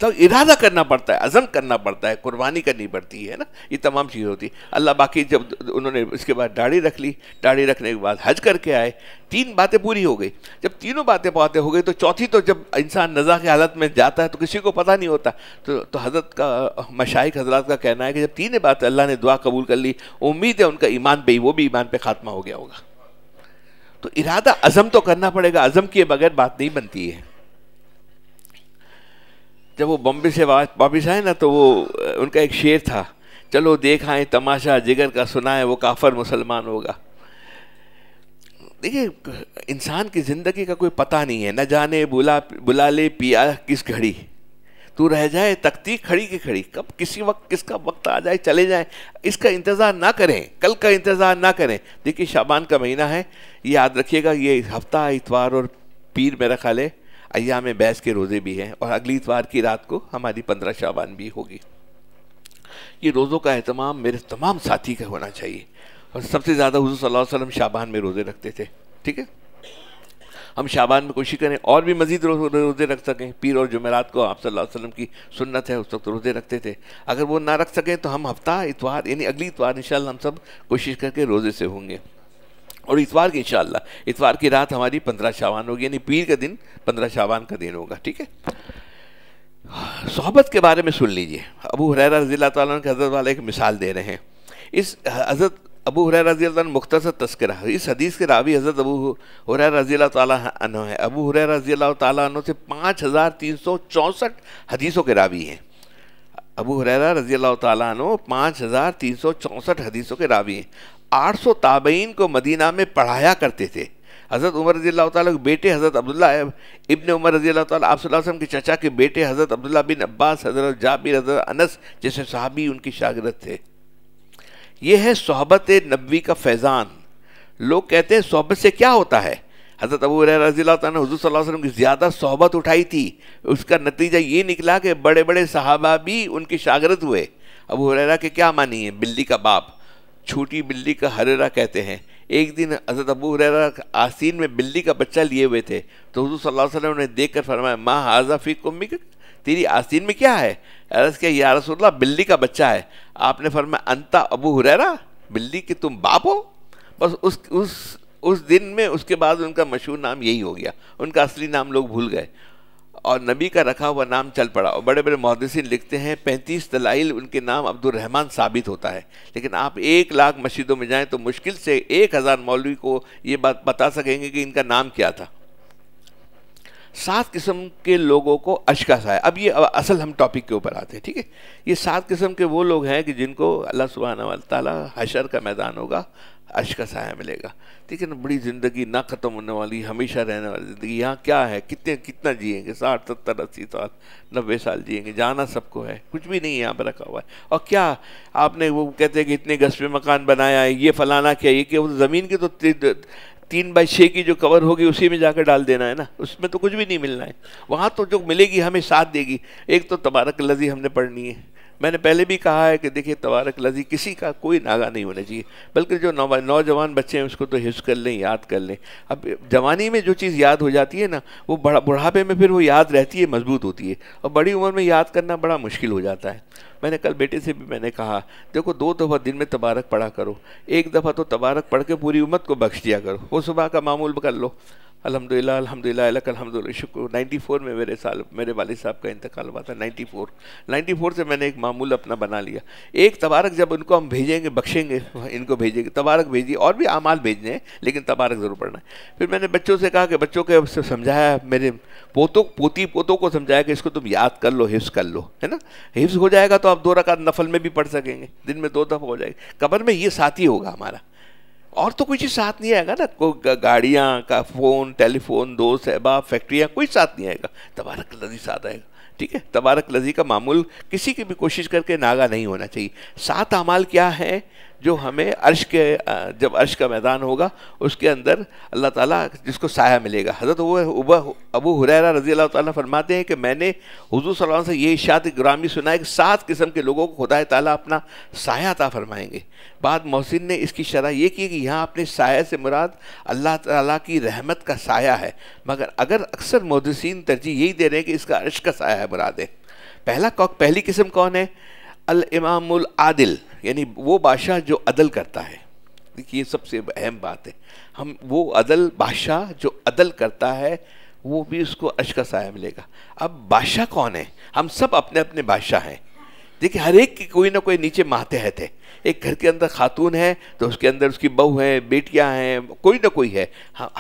[SPEAKER 1] تو ارادہ کرنا پڑتا ہے, عزم کرنا پڑتا ہے, قربانی کرنی پڑتی ہے نا, یہ تمام چیزیں ہوتی ہیں. اللہ باقی جب انہوں نے اس کے بعد داڑھی رکھ لی, داڑھی رکھنے کے بعد حج کر کے آئے, 3 باتیں پوری ہو گئی. جب تینوں باتیں ہو گئی تو چوتھی تو جب انسان نزا کی حالت میں جاتا ہے تو کسی کو پتہ نہیں ہوتا. تو حضرت کا مشائخ حضرات کا کہنا ہے کہ جب 3 باتیں اللہ نے دعا قبول کر لی, امید ہے ان کا ایمان پہ, وہ بھی ایمان پہ خاتمہ ہو گیا ہوگا. تو ارادہ عزم تو کرنا پڑے گا, عزم کیے بغیر بات نہیں بنتی ہے. جب وہ بمبے سے واپس آئے نا تو وہ ان کا ایک شعر تھا, چلو دیکھ آئیں تماشا جگر کا, سنائیں وہ کافر مسلمان ہوگا. دیکھیے انسان کی زندگی کا کوئی پتہ نہیں ہے, نہ جانے بلا لے پیا کس گھڑی. تو رہ جائے تختی کھڑی کی کھڑی، کب کسی وقت کس کا وقت آ جائے چلے جائیں، اس کا انتظار نہ کریں، کل کا انتظار نہ کریں۔ دیکھیے شعبان کا مہینہ ہے، یاد رکھیے گا یہ ہفتہ اتوار اور پیر میرا خیال ہے ایام بیس کے روزے بھی ہیں، اور اگلی اتوار کی رات کو ہماری 15 شعبان بھی ہوگی۔ یہ روزوں کا اہتمام میرے تمام ساتھی کا ہونا چاہیے، اور سب سے زیادہ حضور صلی اللہ علیہ وسلم شعبان میں روزے رکھتے تھے، ٹھیک ہے؟ ہم شعبان میں کوشش کریں اور بھی مزید روزے رکھ سکیں۔ پیر اور جمعرات کو آپ صلی اللہ علیہ وسلم کی سنت ہے، اس وقت روزے رکھتے تھے۔ اگر وہ نہ رکھ سکیں تو ہم ہفتہ اتوار یعنی اگلی اتوار انشاءاللہ ہم سب کوشش کر کے روزے سے ہوں گے، اور اتوار کی انشاءاللہ اتوار کی رات ہماری 15 شعبان ہوگی، یعنی پیر کا دن 15 شعبان کا دن ہوگا، ٹھیک ہے؟ صحبت کے بارے میں سن لیجئے۔ ابو ہریرہ رضی اللہ تعالیٰ عنہ کے حضرت والے ایک مثال دے رہے ہیں۔ اس حضرت ابو ہریرہ رضی اللہ عنہ مختصر تذکرہ، اس حدیث کے راوی حضرت ابو ہریرہ رضی اللہ تعالیٰ عنہ ہے۔ ابو ہریرہ رضی اللہ تعالیٰ عنہ سے 5364 حدیثوں کے راوی ہیں۔ ابو ہریرہ رضی اللہ تعالیٰ عنہ 5364 حدیثوں کے راوی ہیں۔ 800 تابعین کو مدینہ میں پڑھایا کرتے تھے۔ حضرت عمر رضی اللہ تعالیٰ کے بیٹے حضرت عبداللہ ابن عمر رضی اللہ تعالیٰ، آپ صلی اللہ علیہ وسلم کے چچا کے بیٹے حضرت عبداللہ بن عباس، حضرت جابر، حضرت انس جیسے صحابی ان کی شاگرد تھے۔ یہ ہے صحبت نبوی کا فیضان۔ لوگ کہتے ہیں صحبت سے کیا ہوتا ہے؟ حضرت ابو ہریرہ رضی اللہ تعالیٰ نے حضور صلی اللہ علیہ وسلم کی زیادہ صحبت اٹھائی تھی، اس کا نتیجہ یہ نکلا کہ بڑے بڑے صحابہ بھی ان کے شاگرد ہوئے۔ ابو ہریرہ کے کیا معنی ہے؟ بلی کا باپ، چھوٹی بلی کا ہریرہ کہتے ہیں۔ ایک دن حضرت ابو ہریرہ آستین میں بلی کا بچہ لیے ہوئے تھے، تو حضور صلی اللہ علیہ وسلم نے دیکھ کر فرمایا ما ھذا فی کمک، تیری آستین میں کیا ہے؟ عرض کیا یا رسول اللہ بلی کا بچہ ہے۔ آپ نے فرمایا انت ابو ہریرہ، بلی کے تم باپ ہو؟ بس اس دن میں اس کے بعد ان کا مشہور نام یہی ہو گیا، ان کا اصلی نام لوگ بھول گئے اور نبی کا رکھا ہوا نام چل پڑا۔ اور بڑے بڑے محدثین لکھتے ہیں 35 دلائل ان کے نام عبد الرحمن ثابت ہوتا ہے، لیکن آپ 1 لاکھ مسجدوں میں جائیں تو مشکل سے 1000 مولوی کو یہ بات بتا سکیں گے کہ ان کا نام کیا تھا۔ 7 قسم کے لوگوں کو عرش کا سایہ۔ اب یہ اصل ہم ٹاپک کے اوپر آتے ہیں، ٹھیک ہے؟ یہ 7 قسم کے وہ لوگ ہیں کہ جن کو اللہ سبحانہ و تعالیٰ حشر کا میدان ہوگا، عرش کا سایہ ملے گا، ٹھیک ہے نا؟ بڑی زندگی نہ ختم ہونے والی، ہمیشہ رہنے والی زندگی۔ یہاں کیا ہے؟ کتنا جئیں گے؟ 60 70 80 سال 90 سال جئیں گے، جانا سب کو ہے، کچھ بھی نہیں یہاں پہ رکھا ہوا ہے۔ اور کیا آپ نے وہ کہتے ہیں کہ اتنے گز پہ مکان بنایا ہے، یہ فلانا کیا، یہ کہ وہ زمین کی تو 3/6 کی جو کور ہوگی اسی میں جا کر ڈال دینا ہے نا، اس میں تو کچھ بھی نہیں ملنا ہے۔ وہاں تو جو ملے گی ہمیں ساتھ دے گی۔ ایک تو تبارک الذی ہم نے پڑھنی ہے۔ میں نے پہلے بھی کہا ہے کہ دیکھیے تبارک الذی کسی کا کوئی ناگاہ نہیں ہونا چاہیے، بلکہ جو نوجوان بچے ہیں اس کو تو حفظ کر لیں، یاد کر لیں۔ اب جوانی میں جو چیز یاد ہو جاتی ہے نا، وہ بڑھاپے میں پھر وہ یاد رہتی ہے، مضبوط ہوتی ہے، اور بڑی عمر میں یاد کرنا بڑا مشکل ہو جاتا ہے۔ میں نے کل بیٹے سے بھی میں نے کہا دیکھو 2 دفعہ دن میں تبارک پڑھا کرو، 1 دفعہ تو تبارک پڑھ کے پوری امت کو بخش دیا کرو، وہ صبح کا معمول کر لو۔ الحمدللہ الحمدللہ لک الحمد شکر۔ 94 میں میرے والد صاحب کا انتقال ہوا تھا، 94 سے میں نے ایک معمول اپنا بنا لیا۔ ایک تبارک جب ان کو ہم بھیجیں گے، بخشیں گے، ان کو بھیجیں گے، تبارک بھیجیے، اور بھی اعمال بھیجنے ہیں لیکن تبارک ضرور پڑھنا ہے۔ پھر میں نے بچوں سے کہا کہ بچوں کو سمجھایا، میرے پوتوں کو سمجھایا کہ اس کو تم یاد کر لو، حفظ کر لو، ہے نا؟ حفظ ہو جائے گا تو آپ 2 رکعت نفل میں بھی پڑھ سکیں گے، دن میں 2 دفعہ ہو جائے گا۔ قبر میں یہ ساتھی ہوگا ہمارا، اور تو کوئی چیز ساتھ نہیں آئے گا نا، کوئی گاڑیاں کا فون، ٹیلی فون، دوست احباب، فیکٹریاں، کوئی ساتھ نہیں آئے گا، تبارک الذی ساتھ آئے گا، ٹھیک ہے؟ تبارک الذی کا معمول کسی کی بھی کوشش کر کے ناگاہ نہیں ہونا چاہیے۔ 7 اعمال کیا ہیں جو ہمیں جب عرش کا میدان ہوگا اس کے اندر اللہ تعالیٰ جس کو سایہ ملے گا۔ حضرت ابو ہریرہ رضی اللہ تعالیٰ فرماتے ہیں کہ میں نے حضور صلی اللہ علیہ وسلم سے یہ ارشاد گرامی سنا ہے کہ 7 قسم کے لوگوں کو خدا تعالیٰ اپنا سایہ عطا فرمائیں گے۔ بعد محسن نے اس کی شرح یہ کی کہ یہاں اپنے سایہ سے مراد اللہ تعالیٰ کی رحمت کا سایہ ہے، مگر اکثر محدثین ترجیح یہی دے رہے ہیں کہ اس کا عرش کا سایہ ہے مراد ہے۔ پہلی قسم کون ہے؟ الامام العادل، یعنی وہ بادشاہ جو عدل کرتا ہے۔ دیکھیے یہ سب سے اہم بات ہے، وہ بادشاہ جو عدل کرتا ہے وہ بھی اس کو عرش کا سایہ ملے گا۔ اب بادشاہ کون ہے؟ ہم سب اپنے اپنے بادشاہ ہیں۔ دیکھیں ہر ایک کی کوئی نہ کوئی نیچے ماتحت ہے۔ ایک گھر کے اندر خاتون ہے تو اس کے اندر اس کی بہو ہے، بیٹیاں ہیں، کوئی نہ کوئی ہے،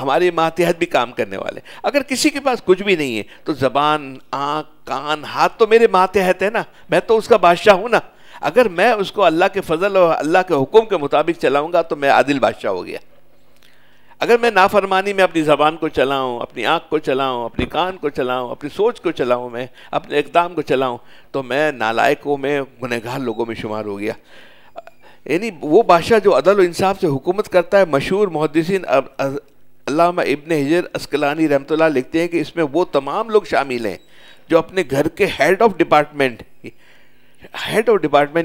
[SPEAKER 1] ہمارے ماتحت بھی کام کرنے والے۔ اگر کسی کے پاس کچھ بھی نہیں ہے تو زبان، آنکھ، کان، ہاتھ تو میرے ماتحت ہے نا، میں تو اس کا بادشاہ ہوں نا۔ اگر میں اس کو اللہ کے فضل اور اللہ کے حکم کے مطابق چلاؤں گا تو میں عادل بادشاہ ہو گیا۔ اگر میں نافرمانی میں اپنی زبان کو چلاؤں، اپنی آنکھ کو چلاؤں، اپنی کان کو چلاؤں، اپنی سوچ کو چلاؤں، میں اپنے اقدام کو چلاؤں، تو میں نالائقوں میں، گنہگار لوگوں میں شمار ہو گیا۔ یعنی وہ بادشاہ جو عدل و انصاف سے حکومت کرتا ہے، مشہور محدثین علامہ ابن حجر اسقلانی رحمۃ اللہ لکھتے ہیں کہ اس میں وہ تمام لوگ شامل ہیں جو اپنے گھر کے ہیڈ آف ڈپارٹمنٹ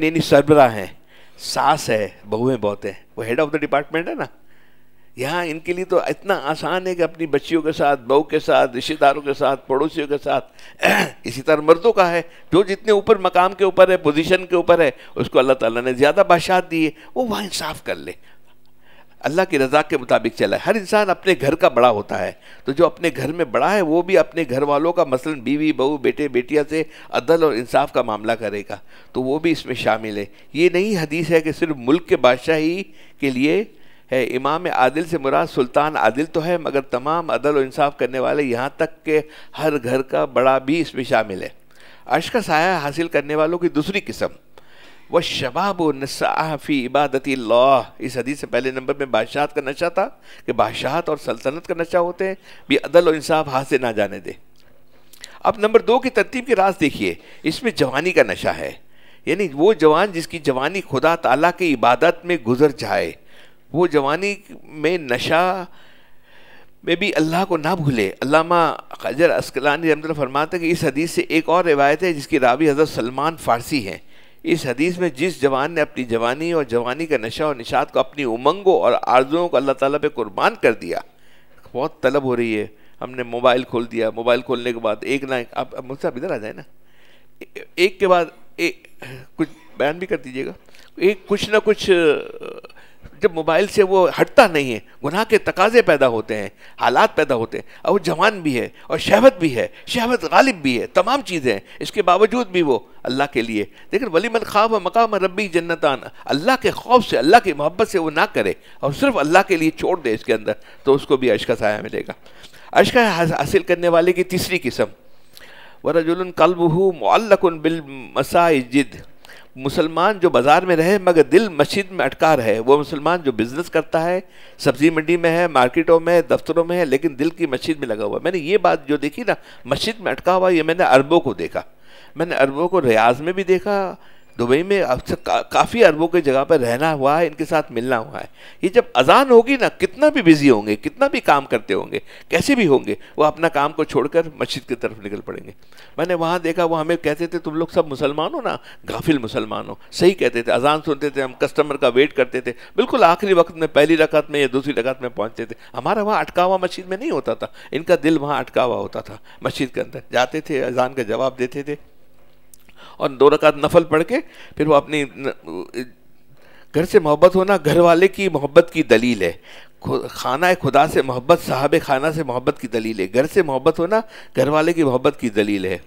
[SPEAKER 1] یعنی سربراہ ہیں، ساس ہے، بہویں بہت ہیں، وہ ہیڈ آف دا ڈپارٹمنٹ ہے نا۔ یہاں ان کے لیے تو اتنا آسان ہے کہ اپنی بچیوں کے ساتھ، بہو کے ساتھ، رشتہ داروں کے ساتھ، پڑوسیوں کے ساتھ، اسی طرح مردوں کا ہے، جو جتنے اوپر مقام کے اوپر ہے، پوزیشن کے اوپر ہے، اس کو اللہ تعالیٰ نے زیادہ بادشاہت دی ہے، وہ وہاں انصاف کر لے، اللہ کی رضا کے مطابق چلا ہے۔ ہر انسان اپنے گھر کا بڑا ہوتا ہے، تو جو اپنے گھر میں بڑا ہے وہ بھی اپنے گھر والوں کا، مثلا بیوی، بہو، بیٹے، بیٹیاں سے عدل اور انصاف کا معاملہ کرے گا، تو وہ بھی اس میں شامل ہے۔ یہ نہیں حدیث ہے کہ صرف ملک کے بادشاہ ہی کے لیے ہے، امام عادل سے مراد سلطان عادل تو ہے، مگر تمام عدل و انصاف کرنے والے، یہاں تک کہ ہر گھر کا بڑا بھی اس میں شامل ہے۔ عرش کا سایہ حاصل کرنے والوں کی دوسری قسم، وَالشَّبَابُ نَسَعَ فِي عِبَادَةِ اللَّهِ، اس حدیث سے پہلے نمبر میں بادشاہت کا نشہ تھا کہ بادشاہت اور سلطنت کا نشہ ہوتے ہیں، بھی عدل و انصاف ہاتھ سے نہ جانے دے۔ اب نمبر 2 کی ترتیب کے راز دیکھیے، اس میں جوانی کا نشہ ہے، یعنی وہ جوان جس کی جوانی خدا تعالیٰ کی عبادت میں گزر جائے، وہ جوانی میں نشہ میں بھی اللہ کو نہ بھولے۔ علامہ حجر اسقلانی رحمۃ اللہ فرماتے ہیں کہ اس حدیث سے ایک اور روایت ہے جس کی راوی حضرت سلمان فارسی ہیں۔ اس حدیث میں جس جوان نے اپنی جوانی اور جوانی کا نشہ اور نشاط کو، اپنی امنگوں اور آرزوؤں کو اللہ تعالیٰ پہ قربان کر دیا، بہت طلب ہو رہی ہے، ہم نے موبائل کھول دیا، موبائل کھولنے کے بعد ایک نہ آپ مجھ سے ادھر آ جائیں نا، ایک کے بعد ایک کچھ بیان بھی کر دیجیے گا، ایک کچھ نہ کچھ، جب موبائل سے وہ ہٹتا نہیں ہے، گناہ کے تقاضے پیدا ہوتے ہیں، حالات پیدا ہوتے ہیں، اور وہ جوان بھی ہے اور شہوت بھی ہے، شہوت غالب بھی ہے، تمام چیزیں ہیں، اس کے باوجود بھی وہ اللہ کے لیے، لیکن وَلِمَنْ خَافَ مَقَامَ رَبِّهِ جَنَّتَانِ، اللہ کے خوف سے، اللہ کی محبت سے وہ نہ کرے اور صرف اللہ کے لیے چھوڑ دے اس کے اندر، تو اس کو بھی عرش کا سایہ ملے گا۔ عرش کا حاصل کرنے والے کی تیسری قسم، وَرَجُلٌ قَلْبُهُ مُعَلَّقٌ بِالْمَسَاجِدِ، مسلمان جو بازار میں رہے مگر دل مسجد میں اٹکا رہے، وہ مسلمان جو بزنس کرتا ہے، سبزی منڈی میں ہے، مارکیٹوں میں ہے، دفتروں میں ہے، لیکن دل کی مسجد میں لگا ہوا۔ میں نے یہ بات جو دیکھی نا، مسجد میں اٹکا ہوا، یہ میں نے عربوں کو دیکھا، میں نے عربوں کو ریاض میں بھی دیکھا، دبئی میں کافی عربوں کی جگہ پر رہنا ہوا ہے، ان کے ساتھ ملنا ہوا ہے۔ یہ جب اذان ہوگی نا، کتنا بھی بزی ہوں گے، کتنا بھی کام کرتے ہوں گے، کیسے بھی ہوں گے، وہ اپنا کام کو چھوڑ کر مسجد کی طرف نکل پڑیں گے۔ میں نے وہاں دیکھا، وہ ہمیں کہتے تھے تم لوگ سب مسلمان ہو نا، غافل مسلمان ہو، صحیح کہتے تھے، اذان سنتے تھے، ہم کسٹمر کا ویٹ کرتے تھے، بالکل آخری وقت میں پہلی رکعت میں یا دوسری رکعت میں پہنچتے تھے، ہمارا وہاں اٹکا ہوا مسجد میں نہیں ہوتا تھا، ان کا دل وہاں اٹکا ہوا ہوتا تھا مسجد کے اندر، جاتے تھے، اذان کا جواب دیتے تھے، اور 2 رکعت نفل پڑھ کے پھر وہ اپنی گھر سے محبت ہونا گھر والے کی محبت کی دلیل ہے، خانہ خدا سے محبت صاحب خانہ سے محبت کی دلیل ہے، گھر سے محبت ہونا گھر والے کی محبت کی دلیل ہے۔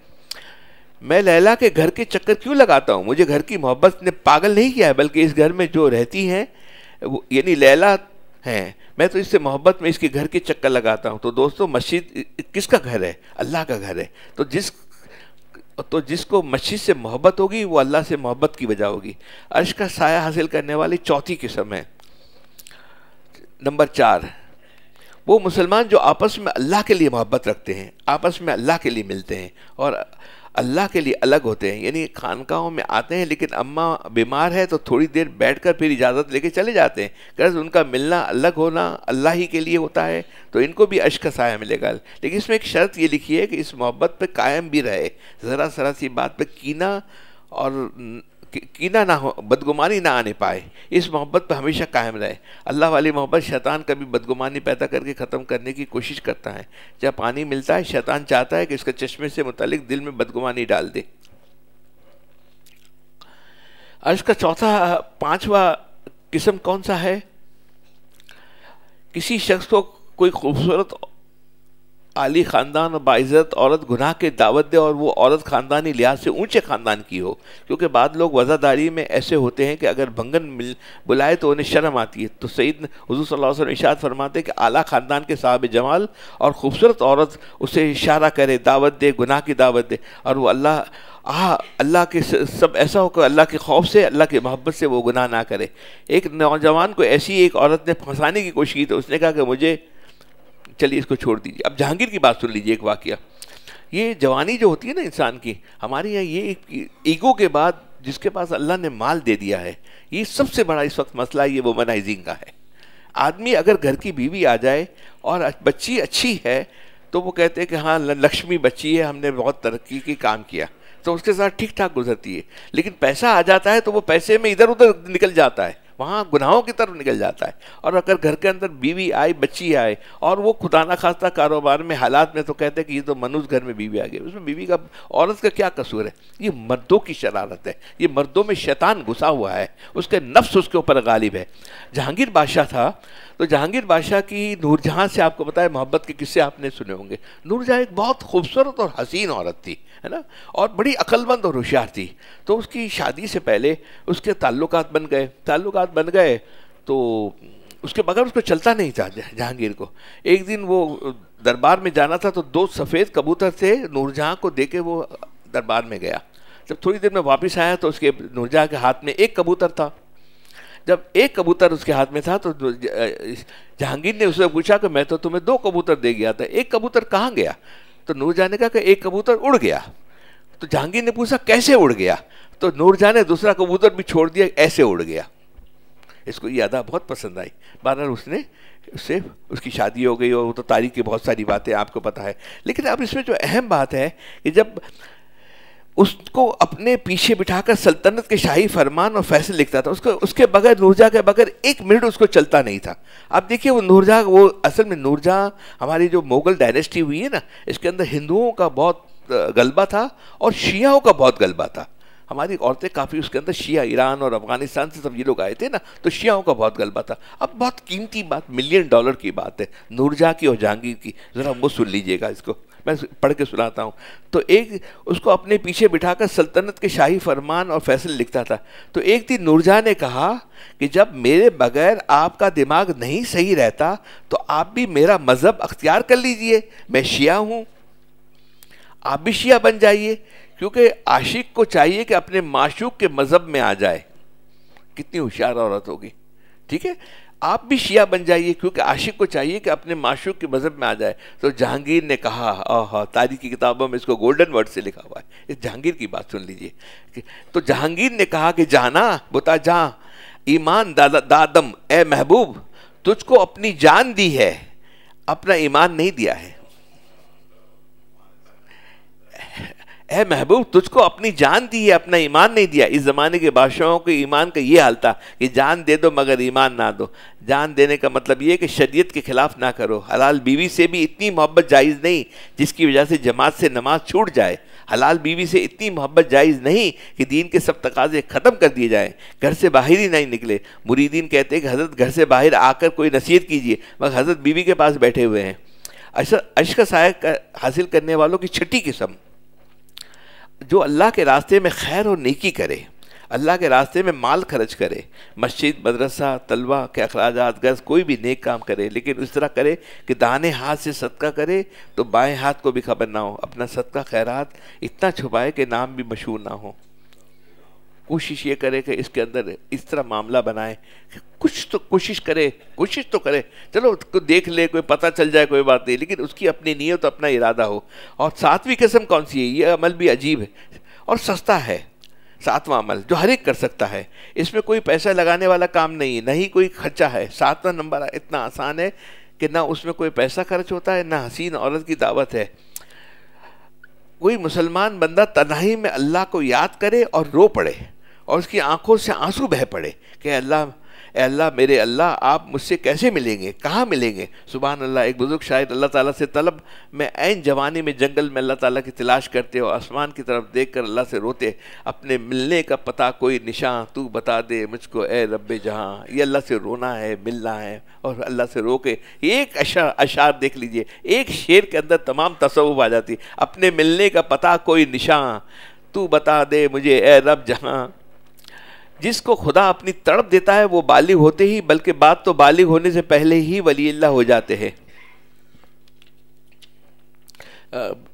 [SPEAKER 1] میں لیلا کے گھر کے چکر کیوں لگاتا ہوں؟ مجھے گھر کی محبت نے پاگل نہیں کیا ہے، بلکہ اس گھر میں جو رہتی ہیں یعنی لیلا ہیں، میں تو اس سے محبت میں اس کے گھر کے چکر لگاتا ہوں۔ تو دوستو، مسجد کس کا گھر ہے؟ اللہ کا گھر ہے، تو جس کو مسجد سے محبت ہوگی وہ اللہ سے محبت کی وجہ ہوگی۔ عرش کا سایہ حاصل کرنے والی چوتھی قسم ہے، نمبر 4، وہ مسلمان جو آپس میں اللہ کے لیے محبت رکھتے ہیں، آپس میں اللہ کے لیے ملتے ہیں اور اللہ کے لیے الگ ہوتے ہیں، یعنی خانقاہوں میں آتے ہیں لیکن اماں بیمار ہے تو تھوڑی دیر بیٹھ کر پھر اجازت لے کے چلے جاتے ہیں، غرض ان کا ملنا، الگ ہونا اللہ ہی کے لیے ہوتا ہے، تو ان کو بھی عرش کا سایہ ملے گا۔ لیکن اس میں ایک شرط یہ لکھی ہے کہ اس محبت پہ قائم بھی رہے، ذرا سی بات پہ کینہ نہ ہو، بدگمانی نہ آنے پائے، اس محبت پہ ہمیشہ قائم رہے۔ اللہ والی محبت شیطان کبھی بدگمانی پیدا کر کے ختم کرنے کی کوشش کرتا ہے، جب پانی ملتا ہے شیطان چاہتا ہے کہ اس کے چشمے سے متعلق دل میں بدگمانی ڈال دے۔ عرش کا پانچواں قسم کون سا ہے؟ کسی شخص کو کوئی خوبصورت عالی خاندان اور باعزت عورت گناہ کے دعوت دے اور وہ عورت خاندانی لحاظ سے اونچے خاندان کی ہو، کیونکہ بعض لوگ وزاداری میں ایسے ہوتے ہیں کہ اگر بھنگن بلائے تو انہیں شرم آتی ہے. تو سید حضور صلی اللہ علیہ وسلم ارشاد فرماتے ہیں کہ اعلیٰ خاندان کے صاحب جمال اور خوبصورت عورت اسے اشارہ کرے، دعوت دے، گناہ کی دعوت دے، اور وہ اللہ کے سب ایسا ہو کہ اللہ کے خوف سے، اللہ کی محبت سے وہ گناہ نہ کرے. ایک نوجوان کو ایسی ایک عورت نے پھنسانے کی کوشش کی تو اس نے کہا کہ مجھے چلیے اس کو چھوڑ دیجیے. اب جہانگیر کی بات سن لیجیے ایک واقعہ. یہ جوانی جو ہوتی ہے نا انسان کی، ہمارے یہاں یہ ایگو کے بعد جس کے پاس اللہ نے مال دے دیا ہے، یہ سب سے بڑا اس وقت مسئلہ یہ وومنائزنگ کا ہے. آدمی اگر گھر کی بیوی آ جائے اور بچی اچھی ہے تو وہ کہتے ہیں کہ ہاں لکشمی بچی ہے، ہم نے بہت ترقی کی کام کیا، تو اس کے ساتھ ٹھیک ٹھاک گزرتی ہے. لیکن پیسہ آ جاتا ہے تو وہ پیسے میں ادھر ادھر نکل جاتا ہے، وہاں گناہوں کی طرف نکل جاتا ہے. اور اگر گھر کے اندر بیوی آئے، بچی آئے اور وہ خدا نہ خواستہ کاروبار میں حالات میں، تو کہتے ہیں کہ یہ تو منوج گھر میں بیوی آ گئی. اس میں بیوی کا، عورت کا کیا قصور ہے؟ یہ مردوں کی شرارت ہے، یہ مردوں میں شیطان گھسا ہوا ہے، اس کے نفس اس کے اوپر غالب ہے. جہانگیر بادشاہ تھا تو جہانگیر بادشاہ کی نور جہاں سے آپ کو بتایا محبت کے قصے آپ نے سنے ہوں گے. نور جہاں ایک بہت خوبصورت اور حسین عورت تھی، ہے نا، اور بڑی عقل مند اور ہوشیار تھی. تو اس کی شادی سے پہلے اس کے تعلقات بن گئے تو اس کے بغیر اس کو چلتا نہیں تھا جہانگیر کو. ایک دن وہ دربار میں جانا تھا تو 2 سفید کبوتر تھے، نور جہاں کو دے کے وہ دربار میں گیا. جب تھوڑی دیر میں واپس آیا تو اس کے نور جہاں کے ہاتھ میں 1 کبوتر تھا. جب 1 کبوتر اس کے ہاتھ میں تھا تو جہانگیر نے اس سے پوچھا کہ میں تو تمہیں 2 کبوتر دے گیا تھا، 1 کبوتر کہاں گیا؟ تو نور جہاں نے کہا کہ 1 کبوتر اڑ گیا. تو جہانگیر نے پوچھا کیسے اڑ گیا؟ تو نور جہاں نے دوسرا کبوتر بھی چھوڑ دیا، ایسے اڑ گیا. اس کو یہ ادا بہت پسند آئی. بہرحال اس نے اس سے اس کی شادی ہو گئی، اور وہ تو تاریخ کی بہت ساری باتیں آپ کو پتہ ہے. لیکن اب اس میں جو اہم بات ہے کہ جب اس کو اپنے پیچھے بٹھا کر سلطنت کے شاہی فرمان اور فیصلے لکھتا تھا، اس کے بغیر، نور جہاں کے بغیر 1 منٹ اس کو چلتا نہیں تھا. آپ دیکھیے وہ نور جہاں، وہ اصل میں نور جہاں ہماری جو مغل ڈائنیسٹی ہوئی ہے نا، اس کے اندر ہندوؤں کا بہت غلبہ تھا اور شیعوں کا بہت غلبہ تھا. ہماری عورتیں کافی اس کے اندر شیعہ، ایران اور افغانستان سے سب یہ لوگ آئے تھے نا، تو شیعوں کا بہت غلبہ تھا. اب بہت قیمتی بات، $1 ملین کی بات ہے نور جہاں کی اور جہانگیر کی. ذرا وہ سن لیجئے گا، اس کو میں پڑھ کے سناتا ہوں. تو اس کو اپنے پیچھے بٹھا کر سلطنت کے شاہی فرمان اور فیصلے لکھتا تھا. تو ایک دن نور جہاں نے کہا کہ جب میرے بغیر آپ کا دماغ نہیں صحیح رہتا تو آپ بھی میرا مذہب اختیار کر لیجئے. میں شیعہ ہوں، آپ بھی شیعہ بن جائیے، کیونکہ عاشق کو چاہیے کہ اپنے معشوق کے مذہب میں آ جائے. کتنی ہوشیار عورت ہوگی. ٹھیک ہے، آپ بھی شیعہ بن جائیے کیونکہ عاشق کو چاہیے کہ اپنے معشوق کے مذہب میں آ جائے. تو جہانگیر نے کہا، تاریخ کی کتابوں میں اس کو گولڈن ورڈ سے لکھا ہوا ہے. اس جہانگیر کی بات سن لیجئے. تو جہانگیر نے کہا کہ جانا بتا جاں ایمان دادم، اے محبوب تجھ کو اپنی جان دی ہے، اپنا ایمان نہیں دیا ہے. اے محبوب تجھ کو اپنی جان دی ہے، اپنا ایمان نہیں دیا. اس زمانے کے بادشاہوں کے ایمان کا یہ حال تھا کہ جان دے دو مگر ایمان نہ دو. جان دینے کا مطلب یہ کہ شریعت کے خلاف نہ کرو. حلال بیوی سے بھی اتنی محبت جائز نہیں جس کی وجہ سے جماعت سے نماز چھوٹ جائے. حلال بیوی سے اتنی محبت جائز نہیں کہ دین کے سب تقاضے ختم کر دیے جائیں. گھر سے باہر ہی نہیں نکلے. مریدین کہتے ہیں کہ حضرت گھر سے باہر آ کر کوئی نصیحت کیجیے، مگر حضرت بیوی کے پاس بیٹھے ہوئے ہیں. عشق کا سایہ حاصل کرنے والوں کی 6ٹھی قسم، جو اللہ کے راستے میں خیر اور نیکی کرے، اللہ کے راستے میں مال خرچ کرے، مسجد، مدرسہ، طلبہ کے اخراجات غرض کوئی بھی نیک کام کرے، لیکن اس طرح کرے کہ دانے ہاتھ سے صدقہ کرے تو بائیں ہاتھ کو بھی خبر نہ ہو. اپنا صدقہ خیرات اتنا چھپائے کہ نام بھی مشہور نہ ہو. کوشش یہ کرے کہ اس کے اندر اس طرح معاملہ بنائے کہ کچھ تو کوشش تو کرے. چلو دیکھ لے، کوئی پتہ چل جائے کوئی بات نہیں، لیکن اس کی اپنی نیت، اپنا ارادہ ہو. اور 7ویں قسم کون سی ہے؟ یہ عمل بھی عجیب ہے اور سستا ہے. 7واں عمل جو ہر ایک کر سکتا ہے، اس میں کوئی پیسہ لگانے والا کام نہیں ہے، نہ ہی کوئی خرچہ ہے. 7واں نمبر اتنا آسان ہے کہ نہ اس میں کوئی پیسہ خرچ ہوتا ہے، نہ حسین عورت کی دعوت ہے. کوئی مسلمان بندہ تنہائی میں اللہ کو یاد کرے اور رو پڑے، اور اس کی آنکھوں سے آنسو بہہ پڑے کہ اللہ اے اللہ میرے اللہ آپ مجھ سے کیسے ملیں گے, کہاں ملیں گے؟ سبحان اللہ. ایک بزرگ شاعر اللہ تعالیٰ سے طلب, میں عین جوانی میں جنگل میں اللہ تعالیٰ کی تلاش کرتے ہو, آسمان کی طرف دیکھ کر اللہ سے روتے, اپنے ملنے کا پتہ کوئی نشاں تو بتا دے مجھ کو اے رب جہاں. یہ اللہ سے رونا ہے, ملنا ہے, اور اللہ سے رو کے ایک اشعار دیکھ لیجئے, ایک شعر کے اندر تمام تصوف آ جاتی. اپنے ملنے کا پتہ کوئی نشاں تو بتا دے مجھے اے رب جہاں. جس کو خدا اپنی تڑپ دیتا ہے وہ بالغ ہوتے ہی, بلکہ بات تو بالغ ہونے سے پہلے ہی ولی اللہ ہو جاتے ہیں.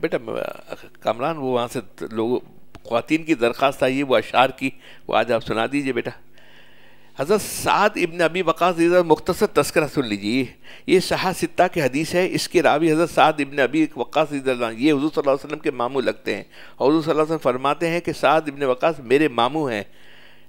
[SPEAKER 1] بیٹا کامران وہ وہاں سے لوگوں خواتین کی درخواست آئی ہے وہ اشعار کی, وہ آج آپ سنا دیجئے بیٹا. حضرت سعد ابن ابی وقاص مختصر تذکرہ سن لیجیے. یہ صحاح ستہ کی حدیث ہے. اس کے راوی حضرت سعد ابن ابی وقاص یہ حضور صلی اللہ علیہ وسلم کے ماموں لگتے ہیں. اور حضور صلی اللہ علیہ وسلم فرماتے ہیں کہ سعد ابن وقاص میرے ماموں ہیں,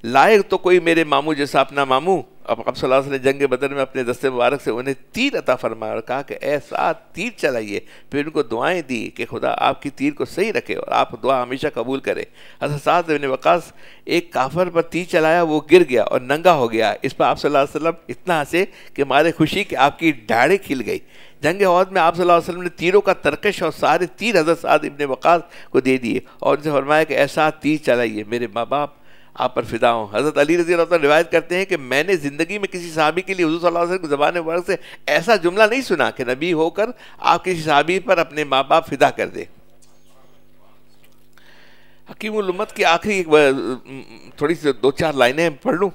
[SPEAKER 1] لائق تو کوئی میرے ماموں جیسا اپنا ماموں. اب صلی اللہ علیہ وسلم نے جنگ بدر میں اپنے دستے مبارک سے انہیں تیر عطا فرمایا اور کہا کہ اے سعد تیر چلائیے. پھر ان کو دعائیں دی کہ خدا آپ کی تیر کو صحیح رکھے اور آپ دعا ہمیشہ قبول کرے. حضرت سعد بن وقاص ایک کافر پر تیر چلایا, وہ گر گیا اور ننگا ہو گیا. اس پر آپ صلی اللہ علیہ وسلم اتنا ہنسے کہ مارے خوشی کہ آپ کی داڑھیں کھل گئی. جنگ احد میں آپ صلی اللہ علیہ وسلم نے تیروں کا ترکش اور سارے تیر حضرت سعد ابن وقاص کو دے دیے اور ان سے فرمایا کہ اے سعد تیر چلائیے, میرے ماں باپ آپ پر فدا ہوں. حضرت علی رضی اللہ عنہ روایت کرتے ہیں کہ میں نے زندگی میں کسی صحابی کے لیے حضور صلی اللہ علیہ وسلم کی زبان مبارک سے ایسا جملہ نہیں سنا کہ نبی ہو کر آپ کسی صحابی پر اپنے ماں باپ فدا کر دے. حکیم الامت کی آخری تھوڑی سی 2-4 لائنیں پڑھ لوں.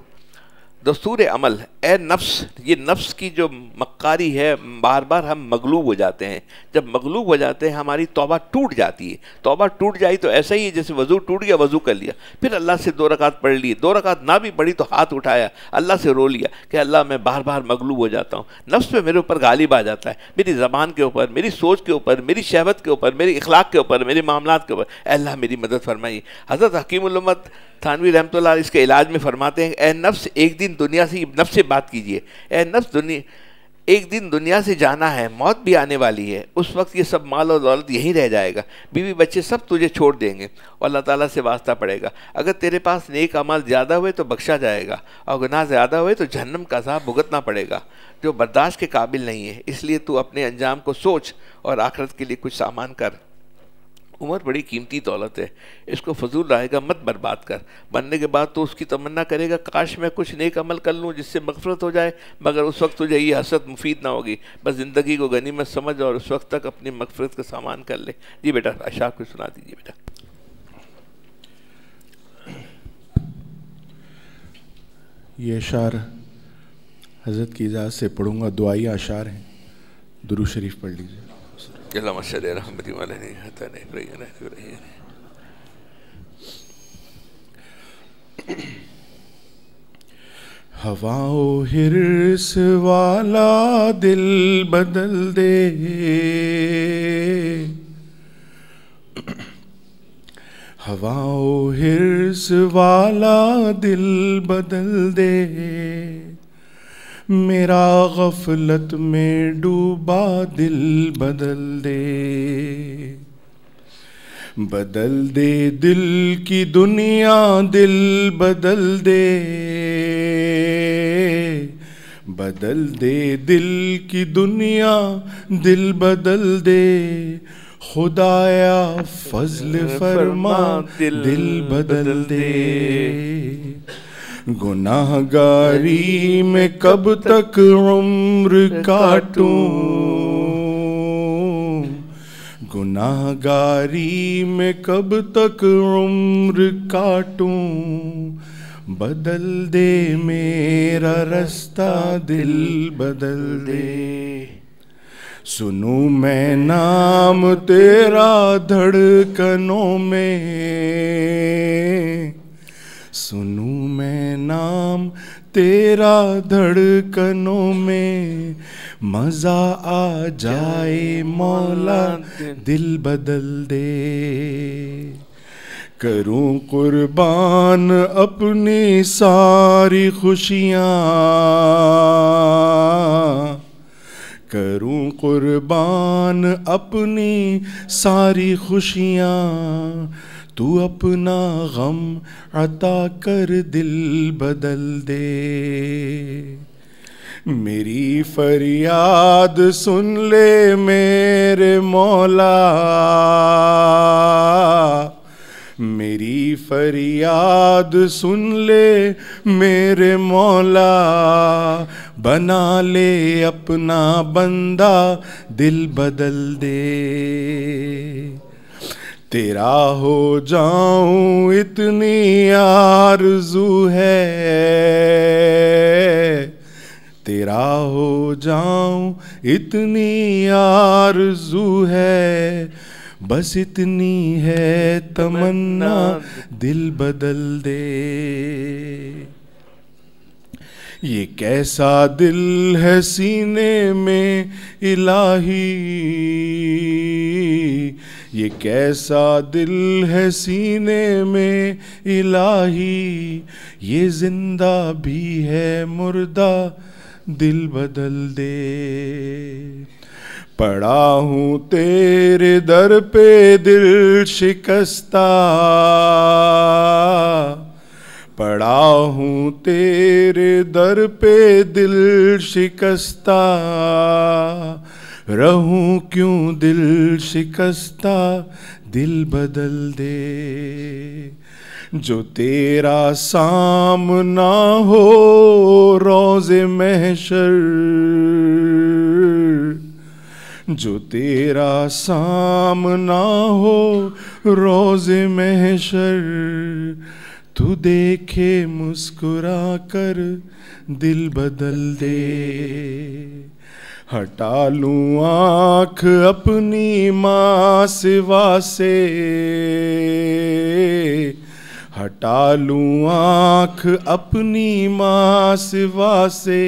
[SPEAKER 1] دستور عمل, اے نفس, یہ نفس کی جو مکاری ہے, بار بار ہم مغلوب ہو جاتے ہیں. جب مغلوب ہو جاتے ہیں ہماری توبہ ٹوٹ جاتی ہے. توبہ ٹوٹ جائی تو ایسا ہی ہے جیسے وضو ٹوٹ گیا, وضو کر لیا, پھر اللہ سے 2 رکعت پڑھ لی, 2 رکعت نہ بھی پڑھی تو ہاتھ اٹھایا, اللہ سے رو لیا کہ اللہ میں بار بار مغلوب ہو جاتا ہوں, نفس پہ میرے اوپر غالب آ جاتا ہے, میری زبان کے اوپر, میری سوچ کے اوپر, میری شہوت کے اوپر, میری اخلاق کے اوپر, میرے معاملات کے اوپر. اے اللہ میری مدد فرمائیے. حضرت حکیم الامت تھانوی رحمۃ اللہ اس کے علاج میں فرماتے ہیں اے نفس ایک دن دنیا سے, نفس سے بات کیجئے, اے نفس ایک دن دنیا سے جانا ہے, موت بھی آنے والی ہے, اس وقت یہ سب مال اور دولت یہیں رہ جائے گا, بیوی بچے سب تجھے چھوڑ دیں گے اور اللہ تعالیٰ سے واسطہ پڑے گا. اگر تیرے پاس نیک اعمال زیادہ ہوئے تو بخشا جائے گا, اور گناہ زیادہ ہوئے تو جہنم کا عذاب بھگتنا پڑے گا جو برداشت کے قابل نہیں ہے. اس لیے تو اپنے انجام کو سوچ اور آخرت کے لیے کچھ سامان کر. عمر بڑی قیمتی دولت ہے, اس کو فضول رہے گا مت برباد کر. مرنے کے بعد تو اس کی تمنا کرے گا کاش میں کچھ نیک عمل کر لوں جس سے مغفرت ہو جائے, مگر اس وقت تجھے یہ حسرت مفید نہ ہوگی. بس زندگی کو غنیمت سمجھ اور اس وقت تک اپنی مغفرت کا سامان کر لے. جی بیٹا اشعار کو سنا دیجیے بیٹا.
[SPEAKER 2] یہ اشعار حضرت کی اجازت سے پڑھوں گا, دعائی اشعار ہیں, درود شریف پڑھ لیجیے.
[SPEAKER 1] اللہم صلی علی محمد وعلی آلہ وصحبہ.
[SPEAKER 2] ہوا و حرص والا دل بدل دے, ہوا و حرص والا دل بدل دے, میرا غفلت میں ڈوبا دل بدل دے. بدل دے دل کی دنیا دل بدل دے, بدل دے دل کی دنیا دل بدل دے, خدایا فضل فرما دل بدل دے. گناہ گاری میں کب تک عمر کاٹوں, گناہ گاری میں کب تک عمر کاٹوں, بدل دے میرا رستہ دل بدل دے. سنوں میں نام تیرا دھڑکنوں میں, سنوں میں نام تیرا دھڑکنوں میں, مزہ آ جائے مولا دل بدل دے. کروں قربان اپنی ساری خوشیاں, کروں قربان اپنی ساری خوشیاں, تو اپنا غم عطا کر دل بدل دے. میری فریاد سن لے میرے مولا، میری فریاد سن لے میرے مولا، بنا لے اپنا بندہ دل بدل دے. تیرا ہو جاؤں اتنی آرزو ہے، تیرا ہو جاؤں اتنی آرزو ہے، بس اتنی ہے تمنا دل بدل دے. یہ کیسا دل ہے سینے میں الہی، یہ کیسا دل ہے سینے میں الہی، یہ زندہ بھی ہے مردہ دل بدل دے. پڑا ہوں تیرے در پہ دل شکستہ، پڑا ہوں تیرے در پہ دل شکستہ، رہوں کیوں دل شکستہ دل بدل دے. جو تیرا سامنا ہو روز محشر، جو تیرا سامنا ہو روز محشر، تو دیکھے مسکرا کر دل بدل دے. ہٹا لوں آنکھ اپنی ماں سوا سے، ہٹا لوں آنکھ اپنی ماں سوا سے،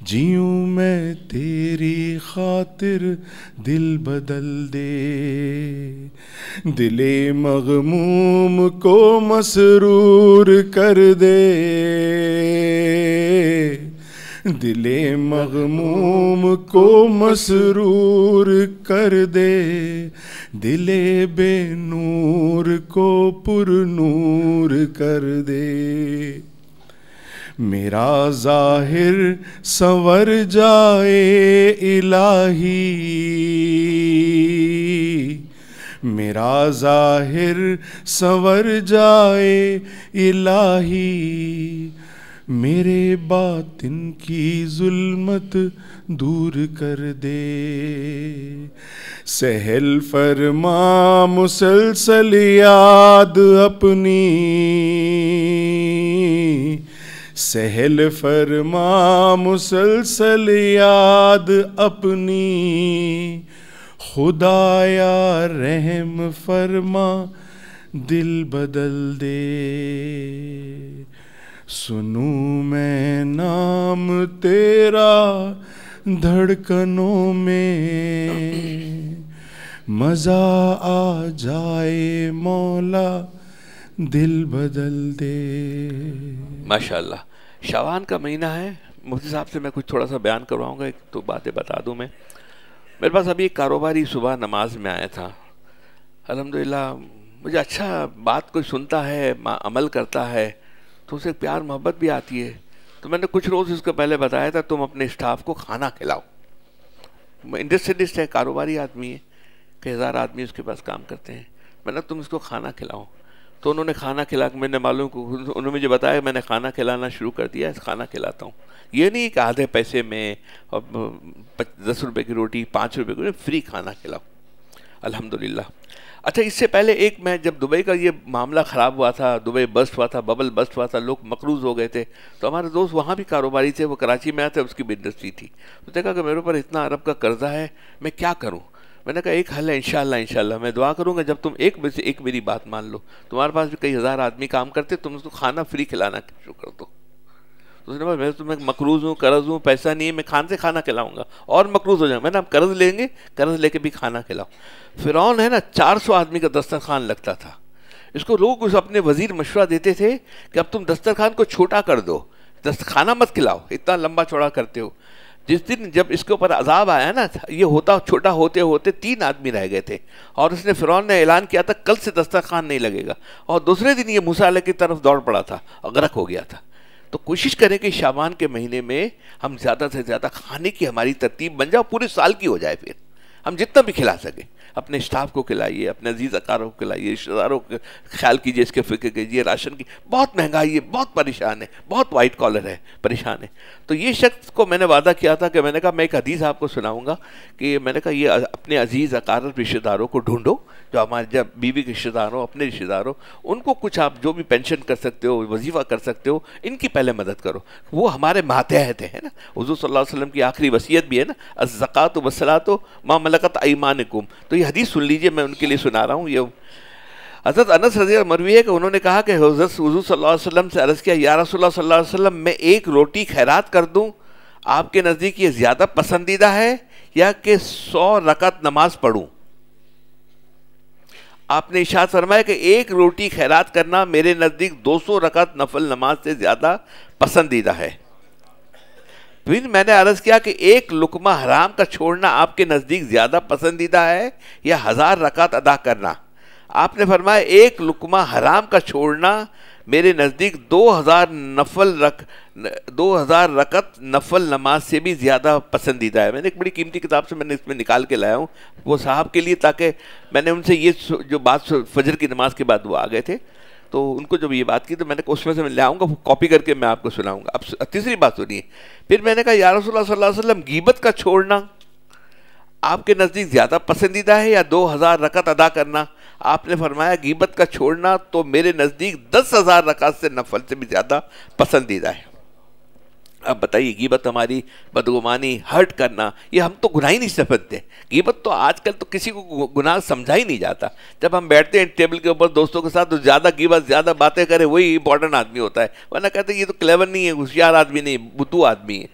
[SPEAKER 2] جیوں میں تیری خاطر دل بدل دے. دل مغموم کو مسرور کر دے، دل مغموم کو مسرور کر دے، دل بے نور کو پر نور کر دے. میرا ظاہر سنور جائے الہی، میرا ظاہر سنور جائے الہی، میرے باطن کی ظلمت دور کر دے. سہل فرما مسلسل یاد اپنی، سہل فرما مسلسل یاد اپنی، خدایا رحم فرما دل بدل دے. سنوں میں نام تیرا دھڑکنوں میں، مزہ آ جائے مولا دل بدل دے.
[SPEAKER 1] ماشاءاللہ. شعبان کا مہینہ ہے. مفتی صاحب سے میں کچھ تھوڑا سا بیان کرواؤں گا، ایک تو باتیں بتا دوں. میں میرے پاس ابھی ایک کاروباری صبح نماز میں آیا تھا. الحمدللہ مجھے اچھا بات کوئی سنتا ہے، عمل کرتا ہے تو اسے پیار محبت بھی آتی ہے. تو میں نے کچھ روز اس کو پہلے بتایا تھا تم اپنے اسٹاف کو کھانا کھلاؤ. انڈسٹریلسٹ ہے، کاروباری آدمی ہے، کئی ہزار آدمی اس کے پاس کام کرتے ہیں. میں نے تم اس کو کھانا کھلاؤ. تو انہوں نے کھانا کھلا کے، میں نے معلوم کو انہوں نے مجھے بتایا میں نے کھانا کھلانا شروع کر دیا. کھانا کھلاتا ہوں، یہ نہیں کہ آدھے پیسے میں اور 10 روپے کی روٹی 5 روپے کی، فری کھانا کھلاؤ. الحمدللہ. اچھا، اس سے پہلے ایک میں جب دبئی کا یہ معاملہ خراب ہوا تھا، دبئی بسٹ ہوا تھا، ببل بسٹ ہوا تھا، لوگ مقروض ہو گئے تھے، تو ہمارے دوست وہاں بھی کاروباری تھے، وہ کراچی میں آتے، اس کی بھی انڈسٹری تھی. تو دیکھا کہ میرے اوپر اتنا عرب کا قرضہ ہے، میں کیا کروں. میں نے کہا ایک حل ہے، انشاءاللہ میں دعا کروں گا جب تم ایک میری بات مان لو. تمہارے پاس بھی کئی ہزار آدمی کام کرتے، تم اس کو کھانا فری کھلانا شروع کر دو. اس نے کہا میں تمہیں مقروض ہوں، قرض ہوں، پیسہ نہیں ہے، میں کھانے سے کھانا کھلاؤں گا اور مقروض ہو جائیں گا. میں نے اب قرض لیں گے، قرض لے کے بھی کھانا کھلاؤ. فرعون ہے نا، 400 آدمی کا دسترخوان لگتا تھا. اس کو لوگ اس اپنے وزیر مشورہ دیتے تھے کہ اب تم دسترخوان کو چھوٹا کر دو، کھانا مت کھلاؤ، اتنا لمبا چوڑا کرتے ہو. جس دن جب اس کے اوپر عذاب آیا نا، یہ ہوتا چھوٹا ہوتے ہوتے 3 آدمی رہ گئے تھے، اور اس نے فرعون نے اعلان کیا تھا کل سے دسترخوان نہیں لگے گا، اور دوسرے دن یہ موسیٰ علیہ کی طرف دوڑ پڑا تھا اور غرق ہو گیا تھا۔ تو کوشش کریں کہ شعبان کے مہینے میں ہم زیادہ سے زیادہ کھانے کی ہماری ترتیب بن جائے، پورے سال کی ہو جائے، پھر ہم جتنا بھی کھلا سکیں، اپنے اسٹاف کو کھلائیے، اپنے عزیز اقاروں کو کھلائیے، رشتہ داروں کو خیال کیجیے، اس کے فکر کیجیے۔ راشن کی بہت مہنگائی ہے، بہت پریشان ہے، بہت وائٹ کالر ہے، پریشان ہے۔ تو یہ شخص کو میں نے وعدہ کیا تھا کہ میں نے کہا میں ایک حدیث آپ کو سناؤں گا، کہ میں نے کہا یہ اپنے عزیز اقارب رشتہ داروں کو ڈھونڈو، جو ہمارے جب بیوی کے رشتہ دار ہوں، اپنے رشتہ دار ہوں، ان کو کچھ آپ جو بھی پینشن کر سکتے ہو، وظیفہ کر سکتے ہو، ان کی پہلے مدد کرو۔ وہ ہمارے ماتحت ہیں نا، حضور صلی اللہ علیہ وسلم کی آخری وصیت بھی ہے نا، الزکوٰۃ والصلاۃ ما ملکت ایمانکم۔ تو یہ حدیث سن لیجئے، میں ان کے لیے سنا رہا ہوں۔ یہ حضرت انس رضی اللہ مروی ہے کہ انہوں نے کہا کہ حضور صلی اللہ علیہ وسلم سے عرض کیا، یا رسول اللہ صلی اللہ علیہ وسلم، میں ایک روٹی خیرات کر دوں، آپ کے نزدیک یہ زیادہ پسندیدہ ہے یا کہ 100 رکعت نماز پڑھوں؟ آپ نے ارشاد فرمایا کہ ایک روٹی خیرات کرنا میرے نزدیک 200 رکعت نفل نماز سے زیادہ پسندیدہ ہے۔ پھر میں نے عرض کیا کہ ایک لقمہ حرام کا چھوڑنا آپ کے نزدیک زیادہ پسندیدہ ہے یا 1000 رکعت ادا کرنا؟ آپ نے فرمایا ایک لقمہ حرام کا چھوڑنا میرے نزدیک 2000 رکعت نفل نماز سے بھی زیادہ پسندیدہ ہے۔ میں نے ایک بڑی قیمتی کتاب سے میں نے اس میں نکال کے لایا ہوں وہ صاحب کے لیے، تاکہ میں نے ان سے یہ جو بات فجر کی نماز کے بعد وہ آ گئے تھے، تو ان کو جب یہ بات کی تو میں نے اس میں سے میں لے آؤں گا، وہ کاپی کر کے میں آپ کو سناؤں گا۔ اب تیسری بات سنیے، پھر میں نے کہا یا رسول اللہ صلی اللہ علیہ وسلم، غیبت کا چھوڑنا آپ کے نزدیک زیادہ پسندیدہ ہے یا 2000 رکعت ادا کرنا؟ آپ نے فرمایا غیبت کا چھوڑنا تو میرے نزدیک 10,000 رکعت سے نفل سے بھی زیادہ پسندیدہ ہے۔ اب بتائیے، غیبت ہماری بدگمانی، ہرٹ کرنا، یہ ہم تو گناہ ہی نہیں سمجھتے۔ غیبت تو آج کل تو کسی کو گناہ سمجھا ہی نہیں جاتا۔ جب ہم بیٹھتے ہیں ٹیبل کے اوپر دوستوں کے ساتھ، تو زیادہ غیبت، زیادہ باتیں کرے وہی امپورٹنٹ آدمی ہوتا ہے، ورنہ کہتے ہیں یہ تو کلیور نہیں ہے، ہوشیار آدمی نہیں، بدو آدمی ہے۔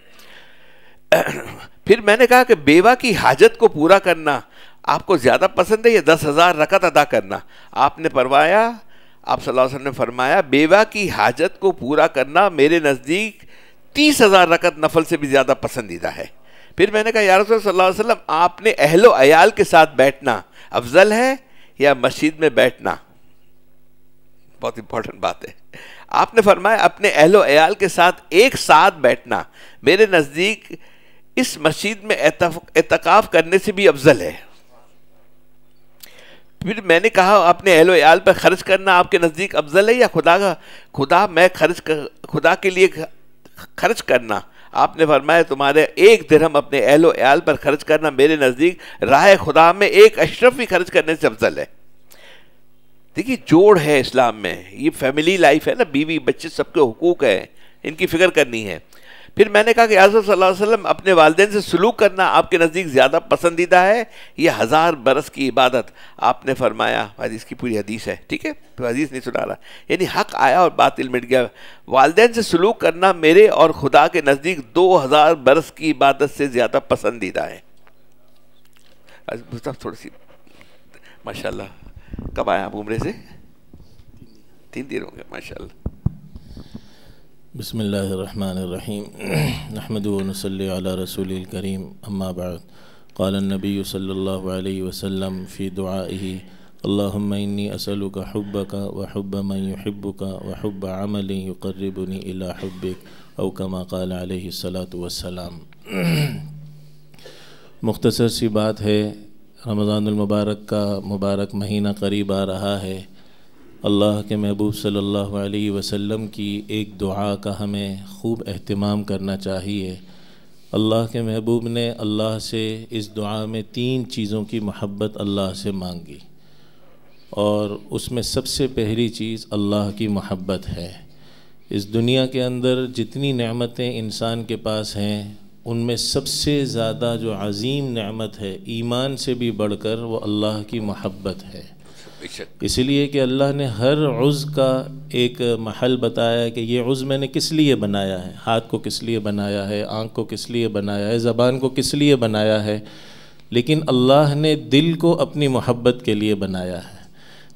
[SPEAKER 1] پھر میں نے کہا کہ بیوہ کی حاجت کو پورا کرنا آپ کو زیادہ پسند ہے یا 10,000 رکعت ادا کرنا؟ آپ نے فرمایا، آپ صلی اللہ علیہ وسلم نے فرمایا بیوہ کی حاجت کو پورا کرنا میرے نزدیک 30,000 رکعت نفل سے بھی زیادہ پسندیدہ ہے۔ پھر میں نے کہا یا رسول اللہ صلی اللہ علیہ وسلم، آپ نے اہل و عیال کے ساتھ بیٹھنا افضل ہے یا مسجد میں بیٹھنا؟ بہت امپورٹنٹ بات ہے۔ آپ نے فرمایا اپنے اہل و عیال کے ساتھ ایک ساتھ بیٹھنا میرے نزدیک اس مسجد میں اعتکاف کرنے سے بھی افضل ہے۔ پھر میں نے کہا اپنے اہل و عیال پر خرچ کرنا آپ کے نزدیک افضل ہے یا خدا کے لیے خرچ کرنا؟ آپ نے فرمایا تمہارے 1 درہم اپنے اہل و عیال پر خرچ کرنا میرے نزدیک راہ خدا میں 1 اشرفی خرچ کرنے سے افضل ہے۔ دیکھیے جوڑ ہے اسلام میں، یہ فیملی لائف ہے نا، بیوی بچے سب کے حقوق ہیں، ان کی فکر کرنی ہے۔ پھر میں نے کہا کہ حضرت صلی اللہ علیہ وسلم اپنے والدین سے سلوک کرنا آپ کے نزدیک زیادہ پسندیدہ ہے یہ 1000 برس کی عبادت؟ آپ نے فرمایا، حدیث کی پوری حدیث ہے، ٹھیک ہے، تو حدیث نہیں سنا رہا، یعنی حق آیا اور باطل مٹ گیا۔ والدین سے سلوک کرنا میرے اور خدا کے نزدیک 2000 برس کی عبادت سے زیادہ پسندیدہ ہے۔ تھوڑی سی ماشاءاللہ، کب آیا آپ عمرے سے؟ 3 دن ہو گئے، ماشاءاللہ۔
[SPEAKER 3] بسم اللہ الرحمن الرحیم، نحمدہ و نصلی علی رسول الکریم، اما بعد، قال النبی صلی اللہ علیہ وسلم فی دعائہ اللہم انی اسألک حبک وحب من یحبک وحب عمل یقربنی الی حبک، او کما قال علیہ الصلاۃ والسلام۔ مختصر سی بات ہے، رمضان المبارک کا مبارک مہینہ قریب آ رہا ہے۔ اللہ کے محبوب صلی اللہ علیہ وسلم کی ایک دعا کا ہمیں خوب اہتمام کرنا چاہیے۔ اللہ کے محبوب نے اللہ سے اس دعا میں 3 چیزوں کی محبت اللہ سے مانگی، اور اس میں سب سے پہلی چیز اللہ کی محبت ہے۔ اس دنیا کے اندر جتنی نعمتیں انسان کے پاس ہیں، ان میں سب سے زیادہ جو عظیم نعمت ہے، ایمان سے بھی بڑھ کر، وہ اللہ کی محبت ہے۔ اس لیے کہ اللہ نے ہر عضو کا ایک محل بتایا ہے کہ یہ عضو میں نے کس لیے بنایا ہے، ہاتھ کو کس لیے بنایا ہے، آنکھ کو کس لیے بنایا ہے، زبان کو کس لیے بنایا ہے، لیکن اللہ نے دل کو اپنی محبت کے لیے بنایا ہے۔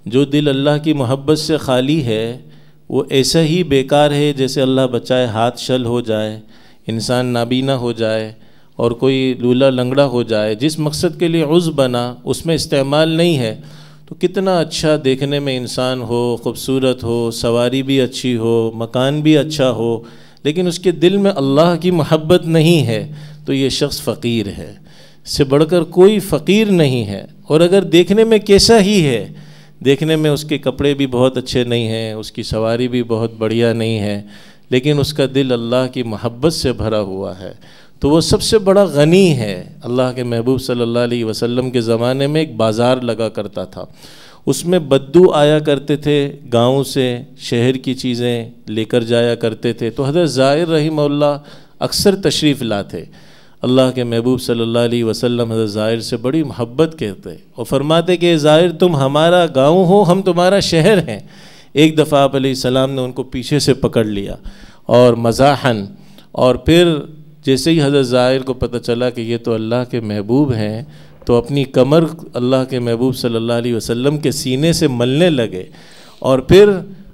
[SPEAKER 3] جو دل اللہ کی محبت سے خالی ہے وہ ایسا ہی بیکار ہے جیسے اللہ بچائے ہاتھ شل ہو جائے، انسان نابینا ہو جائے اور کوئی لولا لنگڑا ہو جائے، جس مقصد کے لیے عضو بنا اس میں استعمال نہیں ہے، تو کتنا اچھا دیکھنے میں انسان ہو، خوبصورت ہو، سواری بھی اچھی ہو، مکان بھی اچھا ہو، لیکن اس کے دل میں اللہ کی محبت نہیں ہے تو یہ شخص فقیر ہے، اس سے بڑھ کر کوئی فقیر نہیں ہے۔ اور اگر دیکھنے میں کیسا ہی ہے، دیکھنے میں اس کے کپڑے بھی بہت اچھے نہیں ہیں، اس کی سواری بھی بہت بڑھیا نہیں ہے، لیکن اس کا دل اللہ کی محبت سے بھرا ہوا ہے، تو وہ سب سے بڑا غنی ہے۔ اللہ کے محبوب صلی اللہ علیہ وسلم کے زمانے میں ایک بازار لگا کرتا تھا، اس میں بدو آیا کرتے تھے، گاؤں سے شہر کی چیزیں لے کر جایا کرتے تھے، تو حضرت زائر رحمہ اللہ اکثر تشریف لاتے۔ اللہ کے محبوب صلی اللہ علیہ وسلم حضرت زائر سے بڑی محبت کرتے اور فرماتے کہ زائر تم ہمارا گاؤں ہو، ہم تمہارا شہر ہیں۔ ایک دفعہ آپ علیہ السلام نے ان کو پیچھے سے پکڑ لیا اور مزاحن، اور پھر جیسے ہی حضرت زائر کو پتہ چلا کہ یہ تو اللہ کے محبوب ہیں، تو اپنی کمر اللہ کے محبوب صلی اللہ علیہ وسلم کے سینے سے ملنے لگے، اور پھر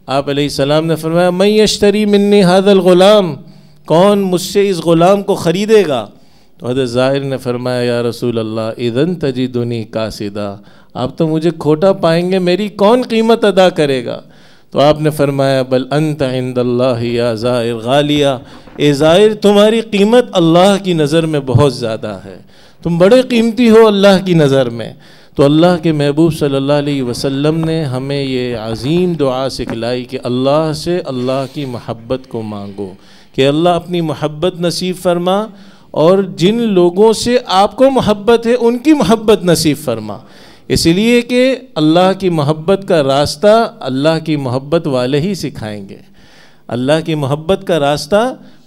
[SPEAKER 3] آپ علیہ السلام نے فرمایا من یشتری منی ھذا الغلام، کون مجھ سے اس غلام کو خریدے گا؟ تو حضرت زائر نے فرمایا یا رسول اللہ اذن تجدنی کاسدا، آپ تو مجھے کھوٹا پائیں گے، میری کون قیمت ادا کرے گا؟ تو آپ نے فرمایا بل انت عند اللہ یا زائر غالیہ، اے زائر تمہاری قیمت اللہ کی نظر میں بہت زیادہ ہے، تم بڑے قیمتی ہو اللہ کی نظر میں۔ تو اللہ کے محبوب صلی اللہ علیہ وسلم نے ہمیں یہ عظیم دعا سکھلائی کہ اللہ سے اللہ کی محبت کو مانگو، کہ اللہ اپنی محبت نصیب فرما، اور جن لوگوں سے آپ کو محبت ہے ان کی محبت نصیب فرما، اس لیے کہ اللہ کی محبت کا راستہ اللہ کی محبت والے ہی سکھائیں گے۔ اللہ کی محبت کا راستہ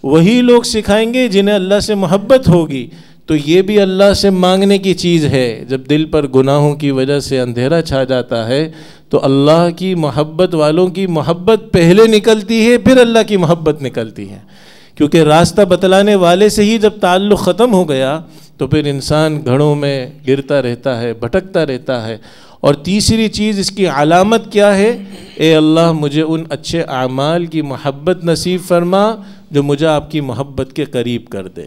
[SPEAKER 3] وہی لوگ سکھائیں گے جنہیں اللہ سے محبت ہوگی۔ تو یہ بھی اللہ سے مانگنے کی چیز ہے۔ جب دل پر گناہوں کی وجہ سے اندھیرا چھا جاتا ہے تو اللہ کی محبت والوں کی محبت پہلے نکلتی ہے، پھر اللہ کی محبت نکلتی ہے، کیونکہ راستہ بتلانے والے سے ہی جب تعلق ختم ہو گیا تو پھر انسان گھڑوں میں گرتا رہتا ہے، بھٹکتا رہتا ہے۔ اور تیسری چیز اس کی علامت کیا ہے؟ اے اللہ مجھے ان اچھے اعمال کی محبت نصیب فرما جو مجھے آپ کی محبت کے قریب کر دے۔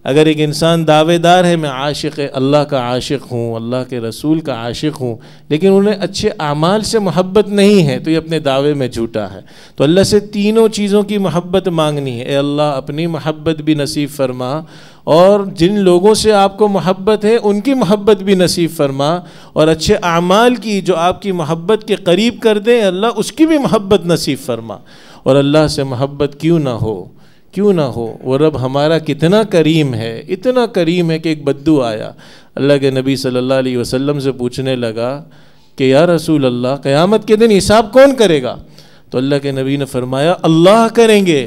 [SPEAKER 3] اگر ایک انسان دعوے دار ہے میں عاشق اللہ کا عاشق ہوں، اللہ کے رسول کا عاشق ہوں، لیکن انہیں اچھے اعمال سے محبت نہیں ہے تو یہ اپنے دعوے میں جھوٹا ہے۔ تو اللہ سے تینوں چیزوں کی محبت مانگنی ہے۔ اے اللہ اپنی محبت بھی نصیب فرما، اور جن لوگوں سے آپ کو محبت ہے ان کی محبت بھی نصیب فرما، اور اچھے اعمال کی جو آپ کی محبت کے قریب کر دیں اللہ اس کی بھی محبت نصیب فرما۔ اور اللہ سے محبت کیوں نہ ہو، وہ رب ہمارا کتنا کریم ہے، اتنا کریم ہے کہ ایک بدو آیا، اللہ کے نبی صلی اللہ علیہ وسلم سے پوچھنے لگا کہ یا رسول اللہ قیامت کے دن حساب کون کرے گا؟ تو اللہ کے نبی نے فرمایا اللہ کریں گے۔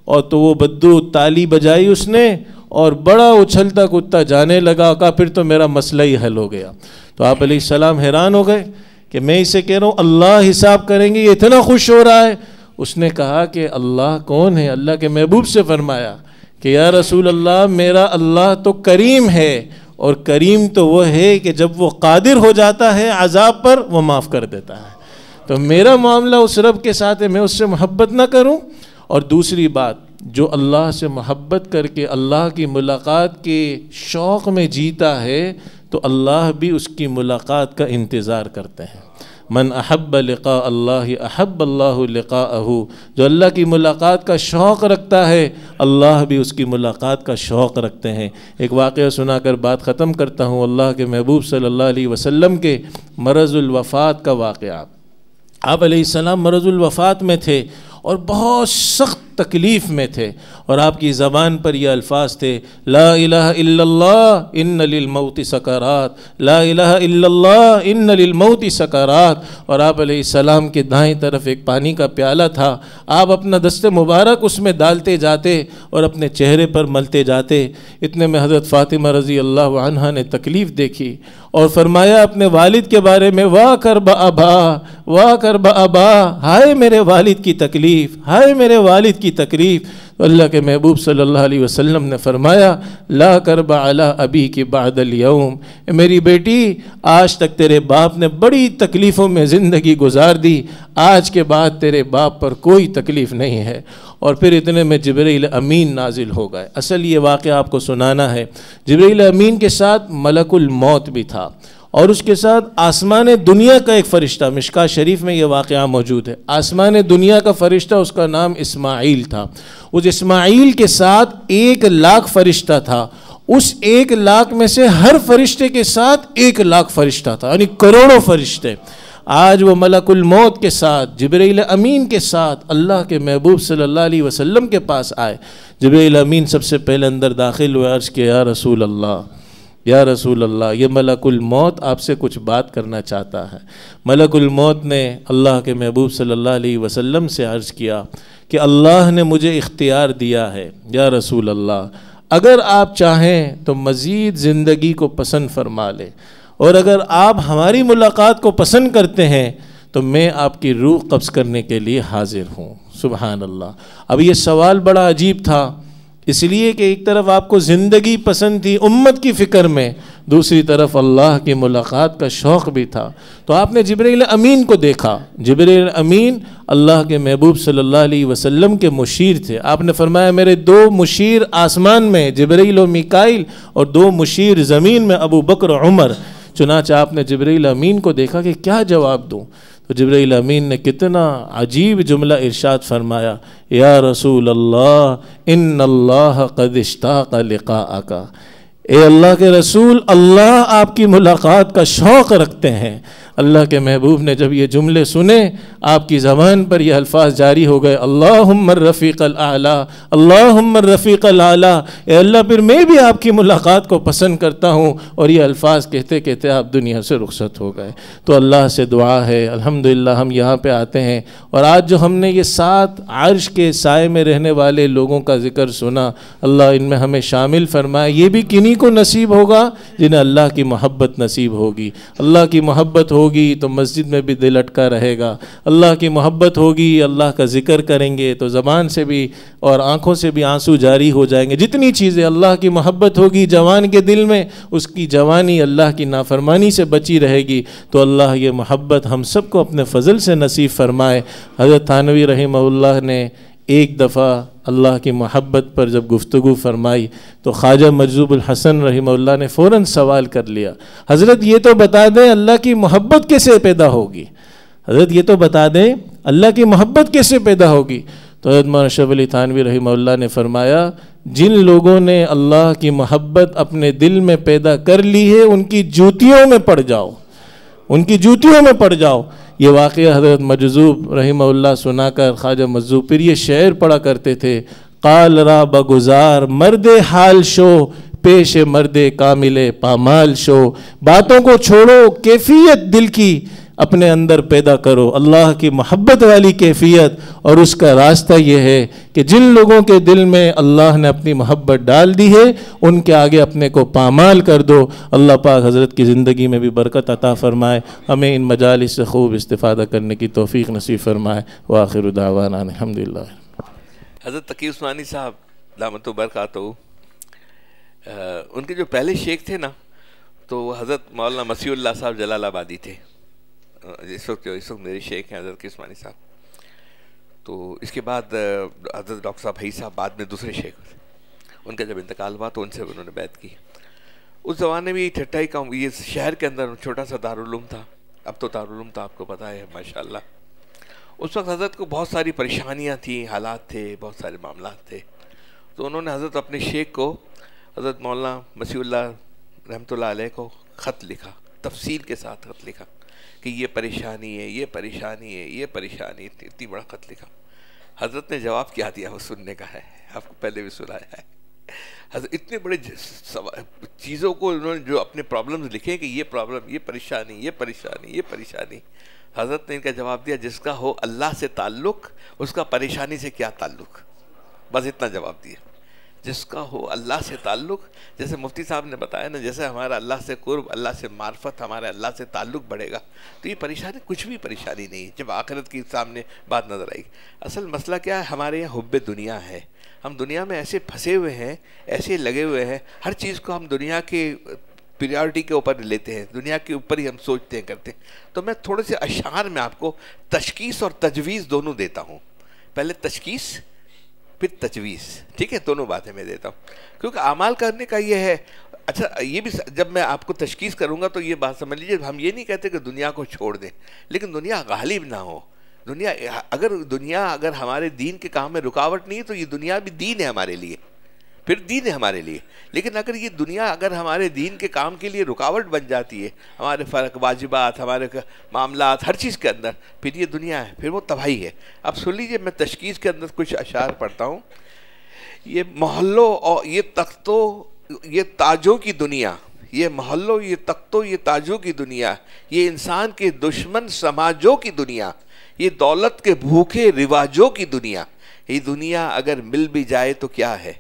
[SPEAKER 3] اور تو وہ بدو تالی بجائی اس نے اور بڑا اچھلتا کودتا جانے لگا، کہا پھر تو میرا مسئلہ ہی حل ہو گیا۔ تو آپ علیہ السلام حیران ہو گئے کہ میں اسے کہہ رہا ہوں اللہ حساب کریں گے، یہ اتنا خوش ہو رہا ہے۔ اس نے کہا کہ اللہ کون ہے؟ اللہ کے محبوب سے فرمایا کہ یا رسول اللہ میرا اللہ تو کریم ہے، اور کریم تو وہ ہے کہ جب وہ قادر ہو جاتا ہے عذاب پر وہ معاف کر دیتا ہے۔ تو میرا معاملہ اس رب کے ساتھ ہے، میں اس سے محبت نہ کروں۔ اور دوسری بات، جو اللہ سے محبت کر کے اللہ کی ملاقات کے شوق میں جیتا ہے تو اللہ بھی اس کی ملاقات کا انتظار کرتے ہیں۔ من احب لقاء اللہ احب اللہ لقاءہ، جو اللہ کی ملاقات کا شوق رکھتا ہے اللہ بھی اس کی ملاقات کا شوق رکھتے ہیں۔ ایک واقعہ سنا کر بات ختم کرتا ہوں۔ اللہ کے محبوب صلی اللہ علیہ وسلم کے مرض الوفات کا واقعہ۔ آپ علیہ السلام مرض الوفات میں تھے اور بہت سخت تکلیف میں تھے، اور آپ کی زبان پر یہ الفاظ تھے لا الہ الا اللہ ان للموت سکرات، لا الہ الا اللہ ان للموت سکرات۔ اور آپ علیہ السلام کے دائیں طرف ایک پانی کا پیالہ تھا، آپ اپنا دست مبارک اس میں ڈالتے جاتے اور اپنے چہرے پر ملتے جاتے۔ اتنے میں حضرت فاطمہ رضی اللہ عنہا نے تکلیف دیکھی اور فرمایا اپنے والد کے بارے میں واہ کرب ابا، واہ کرب ابا، ہائے میرے والد کی تکلیف، ہائے میرے والد کی تکلیف، تو اللہ کے محبوب صلی اللہ علیہ وسلم نے فرمایا لا کرب علی ابیک بعد اليوم، میری بیٹی آج تک تیرے باپ نے بڑی تکلیفوں میں زندگی گزار دی، آج کے بعد تیرے باپ پر کوئی تکلیف نہیں ہے۔ اور پھر اتنے میں جبرائیل امین نازل ہو گئے۔ اصل یہ واقعہ آپ کو سنانا ہے، جبرائیل امین کے ساتھ ملک الموت بھی تھا، اور اس کے ساتھ آسمان دنیا کا ایک فرشتہ، مشکاہ شریف میں یہ واقعہ موجود ہے، آسمان دنیا کا فرشتہ، اس کا نام اسماعیل تھا۔ اس اسماعیل کے ساتھ 1,00,000 فرشتہ تھا، اس 1,00,000 میں سے ہر فرشتے کے ساتھ 1,00,000 فرشتہ تھا، یعنی کروڑوں فرشتے۔ آج وہ ملک الموت کے ساتھ، جبرائیل امین کے ساتھ اللہ کے محبوب صلی اللہ علیہ وسلم کے پاس آئے۔ جبرائیل امین سب سے پہلے اندر داخل ہوئے، عرض کیا یا رسول اللہ، یا رسول اللہ، یہ ملک الموت آپ سے کچھ بات کرنا چاہتا ہے۔ ملک الموت نے اللہ کے محبوب صلی اللہ علیہ وسلم سے عرض کیا کہ اللہ نے مجھے اختیار دیا ہے یا رسول اللہ، اگر آپ چاہیں تو مزید زندگی کو پسند فرما لیں، اور اگر آپ ہماری ملاقات کو پسند کرتے ہیں تو میں آپ کی روح قبض کرنے کے لیے حاضر ہوں۔ سبحان اللہ۔ اب یہ سوال بڑا عجیب تھا، اس لیے کہ ایک طرف آپ کو زندگی پسند تھی امت کی فکر میں، دوسری طرف اللہ کی ملاقات کا شوق بھی تھا۔ تو آپ نے جبرائیل امین کو دیکھا، جبرائیل امین اللہ کے محبوب صلی اللہ علیہ وسلم کے مشیر تھے۔ آپ نے فرمایا میرے 2 مشیر آسمان میں جبرائیل و میکائیل، اور 2 مشیر زمین میں ابو بکر و عمر۔ چنانچہ آپ نے جبرائیل امین کو دیکھا کہ کیا جواب دوں، تو جبرائیل امین نے کتنا عجیب جملہ ارشاد فرمایا، یا رسول اللہ ان اللہ قد اشتاق لقاءک، اے اللہ کے رسول، اللہ آپ کی ملاقات کا شوق رکھتے ہیں۔ اللہ کے محبوب نے جب یہ جملے سنے، آپ کی زبان پر یہ الفاظ جاری ہو گئے، اللہم الرفیق الاعلیٰ، اللہم الرفیق الاعلیٰ، اے اللہ پھر میں بھی آپ کی ملاقات کو پسند کرتا ہوں۔ اور یہ الفاظ کہتے کہتے آپ دنیا سے رخصت ہو گئے۔ تو اللہ سے دعا ہے، الحمدللہ ہم یہاں پہ آتے ہیں، اور آج جو ہم نے یہ 7 عرش کے سائے میں رہنے والے لوگوں کا ذکر سنا، اللہ ان میں ہمیں شامل فرمائے۔ یہ بھی کنہیں کو نصیب ہوگا جنہیں اللہ کی محبت نصیب ہوگی۔ اللہ کی محبت ہوگی تو مسجد میں بھی دل اٹکا رہے گا، اللہ کی محبت ہوگی، اللہ کا ذکر کریں گے تو زبان سے بھی اور آنکھوں سے بھی آنسو جاری ہو جائیں گے۔ جتنی چیزیں اللہ کی محبت ہوگی جوان کے دل میں، اس کی جوانی اللہ کی نافرمانی سے بچی رہے گی۔ تو اللہ یہ محبت ہم سب کو اپنے فضل سے نصیب فرمائے۔ حضرت تھانوی رحمہ اللہ نے ایک دفعہ اللہ کی محبت پر جب گفتگو فرمائی تو خواجہ مجذوب الحسن رحمہ اللہ نے فوراً سوال کر لیا، حضرت یہ تو بتا دیں اللہ کی محبت کیسے پیدا ہوگی، حضرت یہ تو بتا دیں اللہ کی محبت کیسے پیدا ہوگی۔ تو حضرت مولانا اشرف علی تھانوی رحمہ اللہ نے فرمایا، جن لوگوں نے اللہ کی محبت اپنے دل میں پیدا کر لی ہے ان کی جوتیوں میں پڑ جاؤ، ان کی جوتیوں میں پڑ جاؤ۔ یہ واقعہ حضرت مجذوب رحمہ اللہ سنا کر خواجہ مجذوب پھر یہ شعر پڑھا کرتے تھے، قال را بگزار مرد حال شو، پیش مرد کامل پامال شو، باتوں کو چھوڑو کیفیت دل کی اپنے اندر پیدا کرو، اللہ کی محبت والی کیفیت۔ اور اس کا راستہ یہ ہے کہ جن لوگوں کے دل میں اللہ نے اپنی محبت ڈال دی ہے ان کے آگے اپنے کو پامال کر دو۔ اللہ پاک حضرت کی زندگی میں بھی برکت عطا فرمائے، ہمیں ان مجالس سے خوب استفادہ کرنے کی توفیق نصیب فرمائے۔ وآخر دعوانا الحمدللہ۔
[SPEAKER 1] حضرت تقی عثمانی صاحب دامت و برکاتہ، ان کے جو پہلے شیخ تھے نا تو حضرت مولانا مسیح اللہ صاحب جلال آبادی تھے، اس وقت میرے شیخ ہیں حضرت تقی عثمانی صاحب۔ تو اس کے بعد حضرت ڈاکٹر صاحب حئی صاحب بعد میں دوسرے شیخ، ان کا جب انتقال ہوا تو ان سے انہوں نے بیعت کی۔ اس زمانے میں ٹھٹائی کا یہ شہر کے اندر چھوٹا سا دارالعلوم تھا، اب تو دارالعلوم تو آپ کو پتہ ہے ماشاءاللہ۔ اس وقت حضرت کو بہت ساری پریشانیاں تھیں، حالات تھے، بہت سارے معاملات تھے۔ تو انہوں نے حضرت اپنے شیخ کو حضرت مولانا مسیح اللہ رحمۃ اللہ علیہ کو خط لکھا، تفصیل کے ساتھ خط لکھا کہ یہ پریشانی ہے، یہ پریشانی ہے، یہ پریشانی، اتنی بڑا خط لکھا۔ حضرت نے جواب کیا دیا وہ سننے کا ہے، آپ کو پہلے بھی سنایا ہے۔ حضرت اتنے بڑے چیزوں کو انہوں نے جو اپنے پرابلمز لکھے کہ یہ پرابلم، یہ پریشانی، یہ پریشانی، یہ پریشانی، حضرت نے ان کا جواب دیا جس کا ہو اللہ سے تعلق اس کا پریشانی سے کیا تعلق، بس اتنا جواب دیا جس کا ہو اللہ سے تعلق، جیسے مفتی صاحب نے بتایا نا، جیسے ہمارا اللہ سے قرب، اللہ سے معرفت، ہمارے اللہ سے تعلق بڑھے گا تو یہ پریشانی کچھ بھی پریشانی نہیں ہے جب آخرت کی سامنے بات نظر آئے گی۔ اصل مسئلہ کیا ہے، ہمارے یہاں حب دنیا ہے، ہم دنیا میں ایسے پھنسے ہوئے ہیں، ایسے لگے ہوئے ہیں، ہر چیز کو ہم دنیا کے پریورٹی کے اوپر لیتے ہیں، دنیا کے اوپر ہی ہم سوچتے ہیں کرتے ہیں۔ تو میں تھوڑے سے اشعار میں آپ کو تشخیص اور تجویز دونوں دیتا ہوں، پہلے تشخیص پھر تجویز، ٹھیک ہے، دونوں باتیں میں دیتا ہوں، کیونکہ اعمال کرنے کا یہ ہے۔ اچھا یہ بھی جب میں آپ کو تشخیص کروں گا تو یہ بات سمجھ لیجیے، ہم یہ نہیں کہتے کہ دنیا کو چھوڑ دیں، لیکن دنیا غالب نہ ہو۔ دنیا اگر ہمارے دین کے کام میں رکاوٹ نہیں ہے تو یہ دنیا بھی دین ہے ہمارے لیے، پھر دین ہے ہمارے لیے۔ لیکن اگر یہ دنیا اگر ہمارے دین کے کام کے لیے رکاوٹ بن جاتی ہے، ہمارے فرق واجبات، ہمارے معاملات، ہر چیز کے اندر، پھر یہ دنیا ہے، پھر وہ تباہی ہے۔ اب سن لیجیے، میں تشخیص کے اندر کچھ اشعار پڑھتا ہوں۔ یہ محلوں اور یہ تختوں، یہ تاجوں کی دنیا، یہ محلوں، یہ تختوں، یہ تاجوں کی دنیا، یہ انسان کے دشمن سماجوں کی دنیا، یہ دولت کے بھوکے رواجوں کی دنیا، یہ دنیا اگر مل بھی جائے تو کیا ہے؟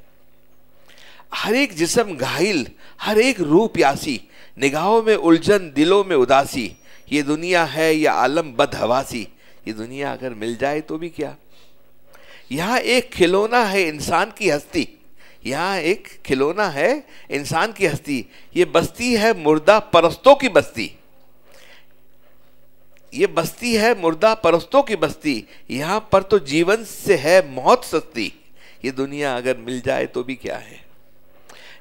[SPEAKER 1] ہر ایک جسم گھائل، ہر ایک روح پیاسی، نگاہوں میں الجھن، دلوں میں اداسی، یہ دنیا ہے یہ عالم بدحواسی، یہ دنیا اگر مل جائے تو بھی کیا؟ یہاں ایک کھلونا ہے انسان کی ہستی، یہاں ایک کھلونا ہے انسان کی ہستی، یہ بستی ہے مردہ پرستوں کی بستی، یہ بستی ہے مردہ پرستوں کی بستی، یہاں پر تو جیون سے ہے موت سستی، یہ دنیا اگر مل جائے تو بھی کیا ہے؟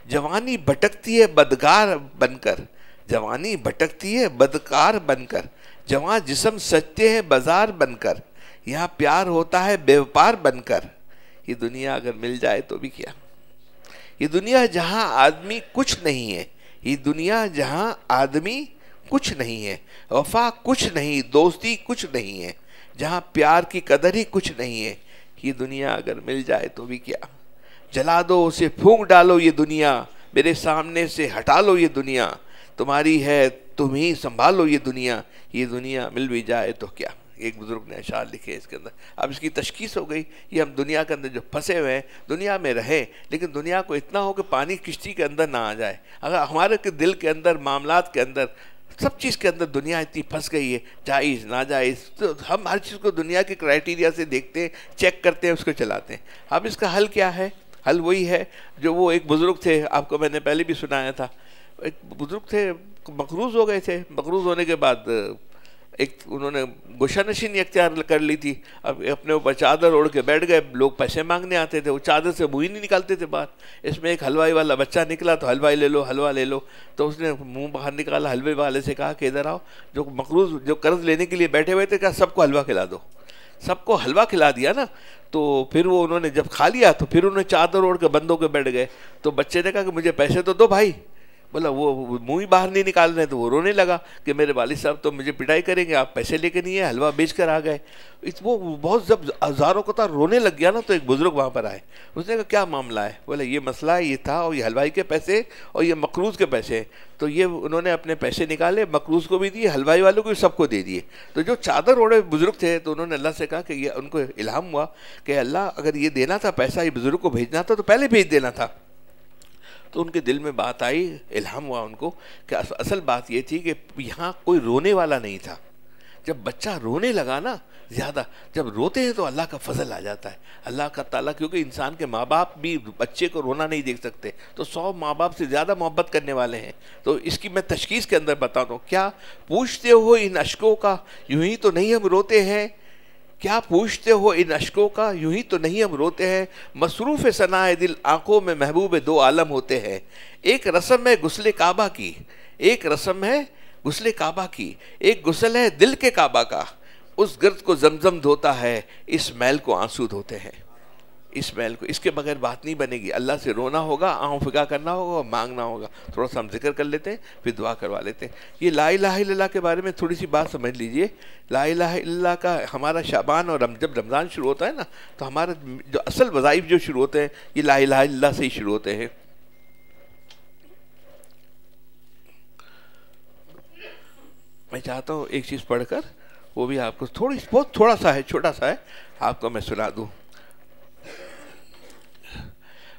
[SPEAKER 1] جوانی بھٹکتی ہے بدکار بن کر، جوانی بھٹکتی ہے بدکار بن کر، جوان جسم سجتے ہیں بازار بن کر، یہاں پیار ہوتا ہے بے وپار بن کر، یہ دنیا اگر مل جائے تو بھی کیا؟ یہ دنیا جہاں آدمی کچھ نہیں ہے، یہ دنیا جہاں آدمی کچھ نہیں ہے، وفا کچھ نہیں، دوستی کچھ نہیں ہے، جہاں پیار کی قدر ہی کچھ نہیں ہے، یہ دنیا اگر مل جائے تو بھی کیا؟ جلا دو اسے، پھونک ڈالو یہ دنیا، میرے سامنے سے ہٹا لو یہ دنیا، تمہاری ہے تم ہی سنبھالو یہ دنیا مل بھی جائے تو کیا؟ ایک بزرگ نے اشعار لکھے اس کے اندر۔ اب اس کی تشخیص ہو گئی، یہ ہم دنیا کے اندر جو پھنسے ہوئے ہیں، دنیا میں رہیں لیکن دنیا کو اتنا ہو کہ پانی کشتی کے اندر نہ آ جائے۔ اگر ہمارے دل کے اندر، معاملات کے اندر، سب چیز کے اندر دنیا اتنی پھنس گئی ہے، جائز ناجائز، تو ہم ہر چیز کو دنیا کے کرائٹیریا سے دیکھتے ہیں، چیک کرتے ہیں، اس کو چلاتے ہیں۔ اب اس کا حل کیا ہے؟ حل وہی ہے جو وہ ایک بزرگ تھے، آپ کو میں نے پہلے بھی سنایا تھا، ایک بزرگ تھے، مقروض ہو گئے تھے، مقروض ہونے کے بعد ایک انہوں نے گوشہ نشینی اختیار کر لی تھی، اب اپنے اوپر چادر اوڑھ کے بیٹھ گئے، لوگ پیسے مانگنے آتے تھے، وہ چادر سے منہ ہی نہیں نکالتے تھے باہر۔ اس میں ایک حلوائی والا بچہ نکلا تو حلوائی لے لو، حلوہ لے لو، تو اس نے منہ باہر نکالا، حلوے والے سے کہا کہ ادھر آؤ، جو مقروض جو قرض لینے کے لیے بیٹھے ہوئے تھے، کہا سب کو حلوہ کھلا دو، سب کو حلوہ کھلا دیا نا۔ تو پھر وہ انہوں نے جب کھا لیا تو پھر انہوں نے چادر اوڑھ کے بندوں کے بیٹھ گئے، تو بچے نے کہا کہ مجھے پیسے تو دو بھائی، بولا وہ منہ ہی باہر نہیں نکال رہے، تو وہ رونے لگا کہ میرے والد صاحب تو مجھے پٹائی کریں گے، آپ پیسے لے کے نہیں آئے، حلوہ بیچ کر آ گئے۔ وہ بہت جب ہزاروں کو رونے لگ گیا نا، تو ایک بزرگ وہاں پر آئے، اس نے کہا کیا معاملہ ہے؟ بولا یہ مسئلہ یہ تھا، اور یہ حلوائی کے پیسے اور یہ مقروض کے پیسے، تو یہ انہوں نے اپنے پیسے نکالے، مقروض کو بھی دیے، حلوائی والوں کو بھی، سب کو دے دیے۔ تو جو چادر اوڑے بزرگ تھے تو انہوں نے اللہ سے کہا کہ یہ ان کو الہام ہوا کہ اللہ اگر یہ دینا تھا پیسہ، یہ بزرگ کو بھیجنا تھا تو پہلے بھیج دینا تھا۔ تو ان کے دل میں بات آئی، الہام ہوا ان کو کہ اصل بات یہ تھی کہ یہاں کوئی رونے والا نہیں تھا۔ جب بچہ رونے لگا نا زیادہ، جب روتے ہیں تو اللہ کا فضل آ جاتا ہے، اللہ کا تعالیٰ، کیونکہ انسان کے ماں باپ بھی بچے کو رونا نہیں دیکھ سکتے، تو 100 ماں باپ سے زیادہ محبت کرنے والے ہیں۔ تو اس کی میں تشخیص کے اندر بتاتا ہوں، کیا پوچھتے ہو ان اشکوں کا، یوں ہی تو نہیں ہم روتے ہیں؟ کیا پوچھتے ہو ان اشکوں کا، یوں ہی تو نہیں ہم روتے ہیں؟ مصروف ثنائے دل آنکھوں میں محبوب دو عالم ہوتے ہیں، ایک رسم ہے غسل کعبہ کی، ایک رسم ہے غسل کعبہ کی، ایک غسل ہے دل کے کعبہ کا، اس گرد کو زمزم دھوتا ہے، اس میل کو آنسو دھوتے ہیں، اس میل کو، اس کے بغیر بات نہیں بنے گی۔ اللہ سے رونا ہوگا، آنکھ فکا کرنا ہوگا، مانگنا ہوگا۔ تھوڑا سا ہم ذکر کر لیتے ہیں پھر دعا کروا لیتے ہیں۔ یہ لا الہ الا اللہ کے بارے میں تھوڑی سی بات سمجھ لیجئے۔ لا الہ الا اللہ کا ہمارا شعبان اور جب رمضان شروع ہوتا ہے نا، تو ہمارا جو اصل وظائف جو شروع ہوتے ہیں یہ لا الہ الا اللہ سے ہی شروع ہوتے ہیں۔ میں چاہتا ہوں ایک چیز پڑھ کر وہ بھی آپ کو بہت تھوڑا سا ہے، چھوٹا سا ہے، آپ کو میں سنا دوں۔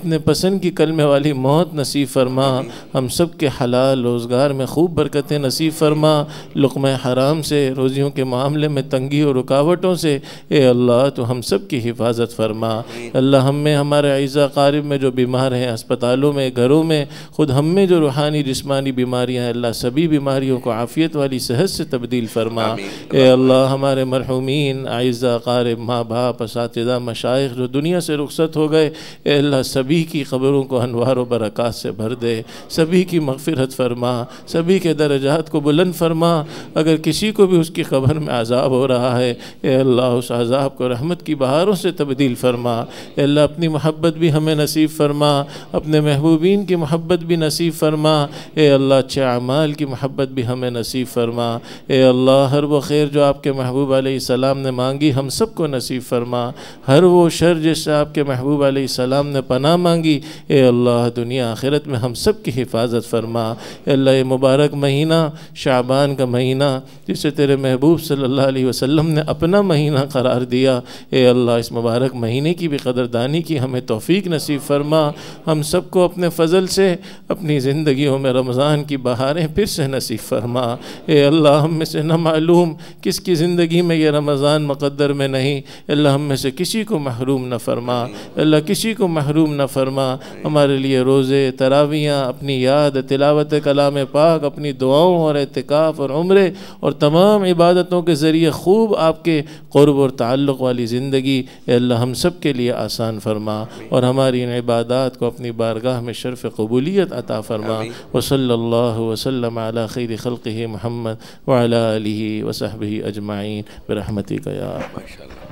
[SPEAKER 3] اپنے پسند کی کلمے والی موت نصیب فرما، ہم سب کے حلال روزگار میں خوب برکتیں نصیب فرما، لقمہ حرام سے، روزیوں کے معاملے میں تنگی اور رکاوٹوں سے اے اللہ تو ہم سب کی حفاظت فرما۔ اللہ ہم میں، ہمارے اعزا قارب میں جو بیمار ہیں، اسپتالوں میں، گھروں میں، خود ہم میں جو روحانی جسمانی بیماریاں ہیں، اللہ سبھی بیماریوں کو عافیت والی صحت سے تبدیل فرما۔ اے اللہ ہمارے مرحومین اعزا قارب، ماں باپ، اساتذہ، مشائخ جو دنیا سے رخصت ہو گئے، اے اللہ سبھی کی قبروں کو انوار و برکات سے بھر دے، سبھی کی مغفرت فرما، سبھی کے درجات کو بلند فرما۔ اگر کسی کو بھی اس کی قبر میں عذاب ہو رہا ہے، اے اللہ اس عذاب کو رحمت کی بہاروں سے تبدیل فرما۔ اے اللہ اپنی محبت بھی ہمیں نصیب فرما، اپنے محبوبین کی محبت بھی نصیب فرما۔ اے اللہ اچھے اعمال کی محبت بھی ہمیں نصیب فرما۔ اے اللہ ہر وہ خیر جو آپ کے محبوب علیہ السلام نے مانگی ہم سب کو نصیب فرما، ہر وہ شر جس سے آپ کے محبوب علیہ السلام نے پناہ مانگی اے اللہ دنیا آخرت میں ہم سب کی حفاظت فرما۔ اے اللہ یہ مبارک مہینہ شعبان کا مہینہ جسے تیرے محبوب صلی اللہ علیہ وسلم نے اپنا مہینہ قرار دیا، اے اللہ اس مبارک مہینے کی بھی قدردانی کی ہمیں توفیق نصیب فرما۔ ہم سب کو اپنے فضل سے اپنی زندگیوں میں رمضان کی بہاریں پھر سے نصیب فرما۔ اے اللہ ہم میں سے نہ معلوم کس کی زندگی میں یہ رمضان مقدر میں نہیں، اللہ ہم میں سے کسی کو محروم نہ فرما، اللہ کسی کو محروم نہ فرما۔ ہمارے لیے روزے، تراویاں، اپنی یاد، تلاوت کلام پاک، اپنی دعاؤں اور اعتکاف اور عمرے اور تمام عبادتوں کے ذریعے خوب آپ کے قرب اور تعلق والی زندگی اے اللہ ہم سب کے لیے آسان فرما، اور ہماری ان عبادات کو اپنی بارگاہ میں شرف قبولیت عطا فرما۔ وصلی اللہ وسلم علی خیر خلقہ محمد وعلی آلہ وصحبہ اجمعین برحمتک یا
[SPEAKER 1] ماشاءاللہ۔